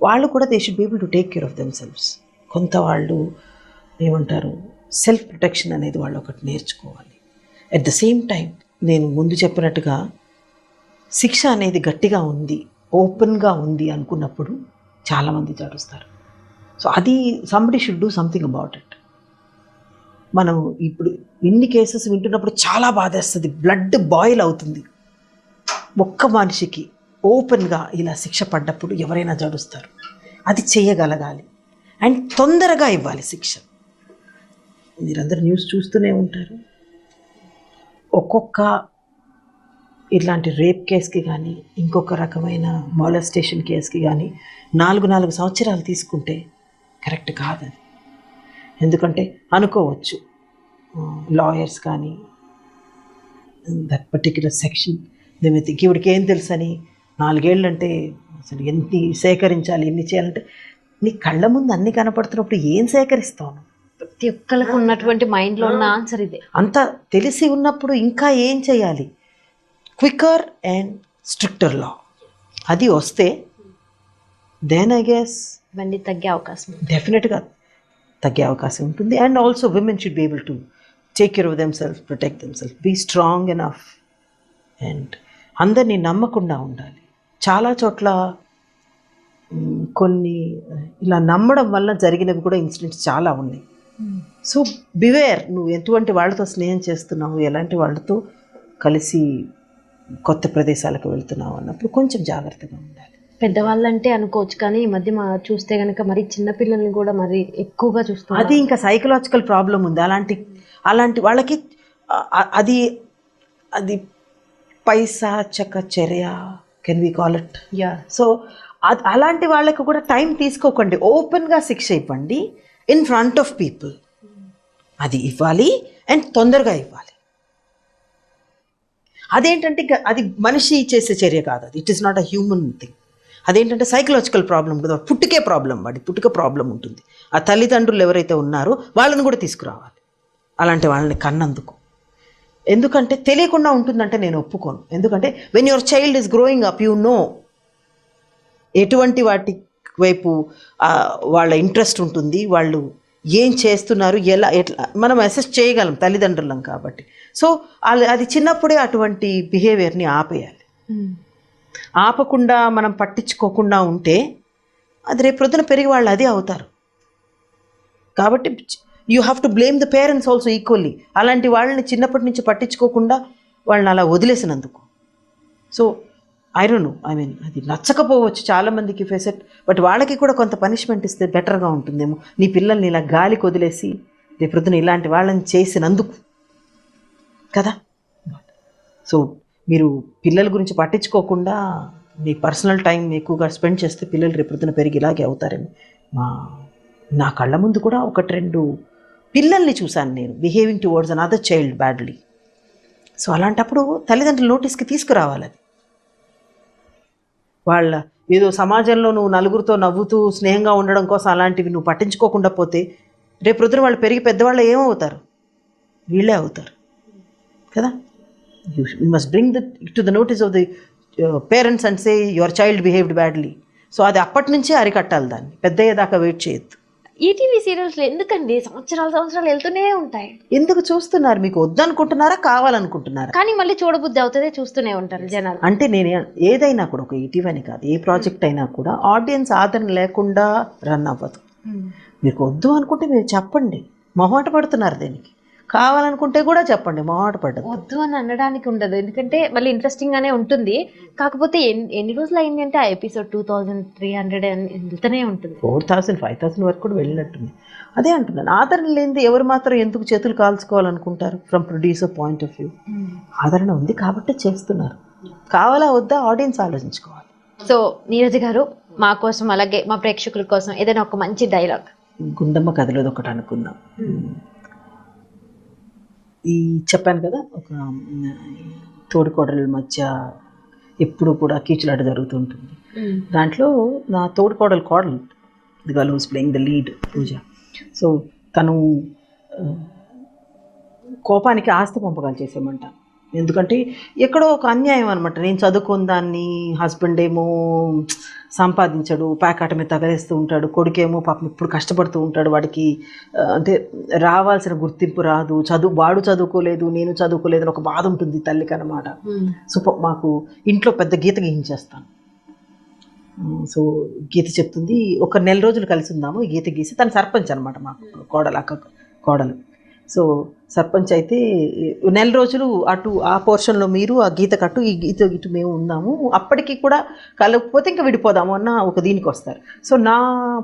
C: వాళ్ళు కూడా they should be able to take care of themselves. కొంత వాళ్ళు ఏమంటారు, సెల్ఫ్ ప్రొటెక్షన్ అనేది వాళ్ళు ఒకటి నేర్చుకోవాలి. అట్ ద సేమ్ టైం నేను ముందు చెప్పినట్టుగా శిక్ష అనేది గట్టిగా ఉంది, ఓపెన్గా ఉంది అనుకున్నప్పుడు చాలామంది జడుస్తారు. సో అది somebody should do something about it. మనం ఇప్పుడు ఇన్ని కేసెస్ వింటున్నప్పుడు చాలా బాధేస్తుంది, బ్లడ్ బాయిల్ అవుతుంది. ఒక్క మనిషికి ఓపెన్గా ఇలా శిక్ష పడ్డప్పుడు ఎవరైనా జడుస్తారు. అది చేయగలగాలి అండ్ తొందరగా ఇవ్వాలి శిక్ష. మీరందరూ న్యూస్ చూస్తూనే ఉంటారు. ఒక్కొక్క ఇట్లాంటి రేప్ కేసుకి కానీ ఇంకొక రకమైన మాలెస్టేషన్ కేసుకి కానీ 4 సంవత్సరాలు తీసుకుంటే కరెక్ట్ కాదు అది. ఎందుకంటే అనుకోవచ్చు లాయర్స్ కానీ that particular section they think ఇవిడికి ఏం తెలుసు అని 4 ఏళ్ళు అంటే అసలు ఎన్ని సేకరించాలి, ఎన్ని చేయాలంటే నీ కళ్ళ ముందు అన్ని కనపడుతున్నప్పుడు ఏం సేకరిస్తావు?
B: ప్రతి ఒక్కరికి ఉన్నటువంటి మైండ్లో ఉన్న ఆన్సర్ ఇదే.
C: అంత తెలిసి ఉన్నప్పుడు ఇంకా ఏం చేయాలి? క్విక్కర్ అండ్ స్ట్రిక్టర్ లా అది వస్తే దెన్ ఐ గెస్
B: ఇవన్నీ తగ్గే అవకాశం
C: డెఫినెట్గా తగ్గే అవకాశం ఉంటుంది. And also women should be able to take care of themself, protect themself, be strong enough and అందరినీ నమ్మకుండా ఉండాలి. చాలా చోట్ల కొన్ని ఇలా నమ్మడం వల్ల జరిగినవి కూడా ఇన్సిడెంట్స్ చాలా ఉన్నాయి. సో బివేర్, నువ్వు ఎటువంటి వాళ్ళతో స్నేహం చేస్తున్నావు, ఎలాంటి వాళ్ళతో కలిసి కొత్త ప్రదేశాలకు వెళ్తున్నావు అన్నప్పుడు కొంచెం జాగ్రత్తగా ఉండాలి.
B: పెద్దవాళ్ళంటే అనుకోవచ్చు, కానీ ఈ మధ్య చూస్తే కనుక మరి చిన్నపిల్లల్ని కూడా మరి ఎక్కువగా చూస్తున్నారు.
C: అది ఇంకా సైకలాజికల్ ప్రాబ్లం ఉంది. అలాంటి వాళ్ళకి అది అది పైశాచక చర్య, can we call it. So అలాంటి వాళ్ళకి కూడా టైం తీసుకోకండి, ఓపెన్గా శిక్ష ఇవ్వండి ఇన్ ఫ్రంట్ ఆఫ్ పీపుల్. అది ఇవ్వాలి అండ్ తొందరగా ఇవ్వాలి. అదేంటంటే అది మనిషి చేసే చర్య కాదు, అది it is not a human thing. అదేంటంటే సైకలాజికల్ ప్రాబ్లం ఉంటుంది, పుట్టుకే ప్రాబ్లం, వాడి పుట్టుక ప్రాబ్లం ఉంటుంది. ఆ తల్లిదండ్రులు ఎవరైతే ఉన్నారో వాళ్ళని కూడా తీసుకురావాలి అలాంటి వాళ్ళని కన్నందుకు. ఎందుకంటే తెలియకుండా ఉంటుందంటే నేను ఒప్పుకోను. ఎందుకంటే when your child is growing up, you know ఎటువంటి వాటి వైపు వాళ్ళ ఇంట్రెస్ట్ ఉంటుంది, వాళ్ళు ఏం చేస్తున్నారు, ఎట్లా మనం అసెస్ చేయగలం తల్లిదండ్రులం కాబట్టి. సో అది చిన్నప్పుడే అటువంటి బిహేవియర్ని ఆపేయాలి. ఆపకుండా మనం పట్టించుకోకుండా ఉంటే అది రేపు ప్రొద్దున పెరిగి వాళ్ళు అదే అవుతారు. కాబట్టి you have to blame the parents also equally. అలాంటి వాళ్ళని చిన్నప్పటి నుంచి పట్టించుకోకుండా వాళ్ళని అలా వదిలేసినందుకు. So I don't know, I mean అది నచ్చకపోవచ్చు చాలామందికి ఫెసెట్, బట్ వాళ్ళకి కూడా కొంత పనిష్మెంట్ ఇస్తే బెటర్గా ఉంటుందేమో. నీ పిల్లల్ని ఇలా గాలికి వదిలేసి రేపు ప్రొద్దున ఇలాంటి వాళ్ళని చేసినందుకు కదా. సో మీరు పిల్లల గురించి పట్టించుకోకుండా మీ పర్సనల్ టైం ఎక్కువగా స్పెండ్ చేస్తే పిల్లలు రేపు ప్రొద్దున పెరిగి ఇలాగే అవుతారేమో. నా కళ్ళ ముందు కూడా 1-2 పిల్లల్ని చూశాను నేను behaving towards another child badly. So అలాంటప్పుడు తల్లిదండ్రులు నోటీస్కి తీసుకురావాలి. అది వాళ్ళ ఏదో సమాజంలో నువ్వు నలుగురితో నవ్వుతూ స్నేహంగా ఉండడం కోసం అలాంటివి నువ్వు పట్టించుకోకుండా పోతే రేపు ప్రొద్దున వాళ్ళు పెరిగి పెద్దవాళ్ళు ఏమవుతారు, వీళ్ళే అవుతారు కదా. You must bring that to the notice of the parents and say your child behaved badly. So అది అప్పటి నుంచే అరికట్టాలి, దాన్ని పెద్దయ్యేదాకా వెయిట్ చేయొద్దు.
B: ఈటీవీ సీరియల్స్లో ఎందుకండి సంవత్సరాలు వెళ్తూనే ఉంటాయి?
C: ఎందుకు చూస్తున్నారు? మీకు వద్దనుకుంటున్నారా, కావాలనుకుంటున్నారా?
B: కానీ మళ్ళీ చూడబుద్ధి అవుతుంది, చూస్తూనే ఉంటారు జనాలు.
C: అంటే నేను ఏదైనా కూడా, ఒక ఈటీవీ కాదు, ఏ ప్రాజెక్ట్ అయినా కూడా ఆడియన్స్ ఆదరణ లేకుండా రన్ అవ్వదు. మీకు వద్దు అనుకుంటే మీరు చెప్పండి, మొహాట పడుతున్నారు దేనికి. కావాలనుకుంటే కూడా చెప్పండి, మొహాట పడ్డదు.
B: వద్దు అని అనడానికి ఉండదు, ఎందుకంటే మళ్ళీ ఇంట్రెస్టింగ్ గానే ఉంటుంది. కాకపోతే ఎన్ని రోజులు అయింది అంటే ఆ ఎపిసోడ్ 2300 వెళ్తూనే ఉంటుంది.
C: 4000 5000 వరకు కూడా వెళ్ళినట్టుంది. అదే అంటున్నాను, ఆదరణ లేనిది ఎవరు మాత్రం ఎందుకు చేతులు కాల్చుకోవాలనుకుంటారు? From producer point of view ఆదరణ ఉంది కాబట్టి చేస్తున్నారు. కావాలా వద్దా ఆడియన్స్ ఆలోచించుకోవాలి.
B: సో నీరజ గారు, మా కోసం అలాగే మా ప్రేక్షకుల కోసం ఏదైనా ఒక మంచి డైలాగ్.
C: గుండమ్మ కథలోది ఒకటి అనుకుందాం. ఈ చెప్పాను కదా, ఒక తోడుకోడల మధ్య ఎప్పుడు కూడా కీచులాట జరుగుతుంటుంది. దాంట్లో నా తోడుకోడలు the girl who's playing the lead, Pooja. So తను కోపానికి ఆస్తి పంపకాలు చేసేయమంట. ఎందుకంటే ఎక్కడో ఒక అన్యాయం అనమాట. నేను చదువుకున్న దాన్ని హస్బెండ్ ఏమో సంపాదించాడు, ప్యాకాట మీద తగలేస్తూ ఉంటాడు, కొడుకేమో పాపం ఇప్పుడు కష్టపడుతూ ఉంటాడు, వాడికి అంటే రావాల్సిన గుర్తింపు రాదు, వాడు చదువుకోలేదు నేను చదువుకోలేదు అని ఒక బాధ ఉంటుంది తల్లికి అనమాట. సో మాకు ఇంట్లో పెద్ద గీత గీయించేస్తాను. సో గీత చెప్తుంది, ఒక 1 నెల రోజులు కలిసి ఉందాము. ఈ గీత గీసి తను సర్పంచ్ అనమాట, మాకు కోడలు. సో సర్పంచ్ అయితే 1 నెల రోజులు అటు ఆ పోర్షన్లో మీరు, ఆ గీత కట్టు, ఈ గీత ఇటు మేము ఉందాము, అప్పటికి కూడా కలగకపోతే ఇంకా విడిపోదాము అన్న ఒక దీనికి వస్తారు. సో నా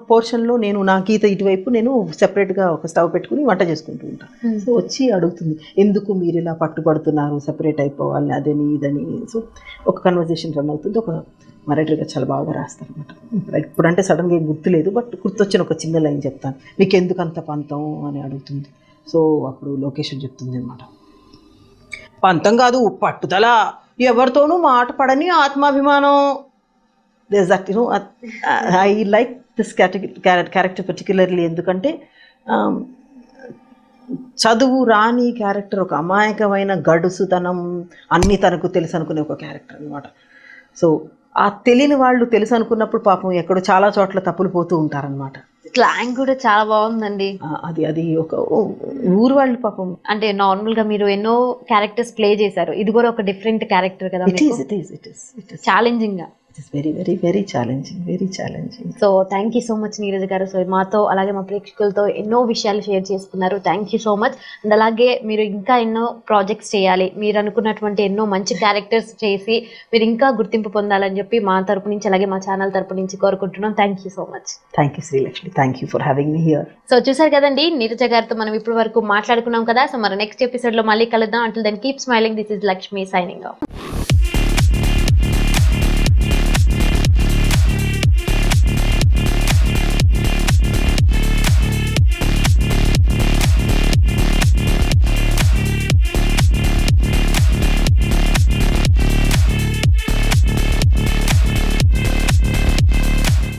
C: పోర్షన్లో నేను నా గీత ఇటువైపు నేను సెపరేట్గా ఒక స్టవ్ పెట్టుకుని వంట చేసుకుంటూ ఉంటాను. సో వచ్చి అడుగుతుంది, ఎందుకు మీరు ఇలా పట్టుబడుతున్నారు, సెపరేట్ అయిపోవాలి అదని ఇదని. సో ఒక కన్వర్జేషన్ రన్ అవుతుంది. ఒక మరాఠీగా చాలా బాగా రాస్తారు అనమాట. ఇప్పుడంటే సడన్గా ఏం గుర్తులేదు, బట్ గుర్తొచ్చిన ఒక చిన్న లైన్ చెప్తాను. మీకు ఎందుకు అంత పంతం అని అడుగుతుంది. సో అప్పుడు లొకేషన్ చెప్తుంది అనమాట, పంతం కాదు పట్టుదల, ఎవరితోనూ మాట పడని ఆత్మాభిమానం. This that you know, I like this character particularly. ఎందుకంటే చదువు రాని క్యారెక్టర్, ఒక అమాయకమైన గడుసుతనం, అన్నీ తనకు తెలుసు అనుకునే ఒక క్యారెక్టర్ అనమాట. సో ఆ తెలియని వాళ్ళు తెలుసు అనుకున్నప్పుడు పాపం ఎక్కడో చాలా చోట్ల తప్పులు పోతూ ఉంటారనమాట.
B: స్లాంగ్ కూడా చాలా బాగుందండి.
C: అది అది ఒక ఊరు వాళ్ళు పాపం.
B: అంటే నార్మల్ గా మీరు ఎన్నో క్యారెక్టర్స్ ప్లే చేశారు, ఇది కూడా ఒక డిఫరెంట్ క్యారెక్టర్ కదా,
C: ఇట్ ఈస్
B: ఛాలెంజింగ్ గా.
C: Very very very challenging.
B: So thank you so much Neeraj గారు. సో మాతో అలాగే మా ప్రేక్షకులతో ఎన్నో విషయాలు షేర్ చేసుకున్నారు. Thank you so much. And అలాగే మీరు ఇంకా ఎన్నో ప్రాజెక్ట్స్ చేయాలి, మీరు అనుకున్నటువంటి ఎన్నో మంచి క్యారెక్టర్స్ చేసి మీరు ఇంకా గుర్తింపు పొందాలని చెప్పి మా తరపు నుంచి అలాగే మా ఛానల్ తరపు నుంచి కోరుకుంటున్నాం. Thank you so much.
C: Thank you Srilakshmi, thank you for having me here.
B: So చూసారు కదండి, నీరజ గారితో మనం ఇప్పటి వరకు మాట్లాడుకున్నాం కదా. సో మరి నెక్స్ట్ ఎపిసోడ్ లో మళ్ళీ కలుద్దాం. Until then keep smiling. This is Lakshmi signing of.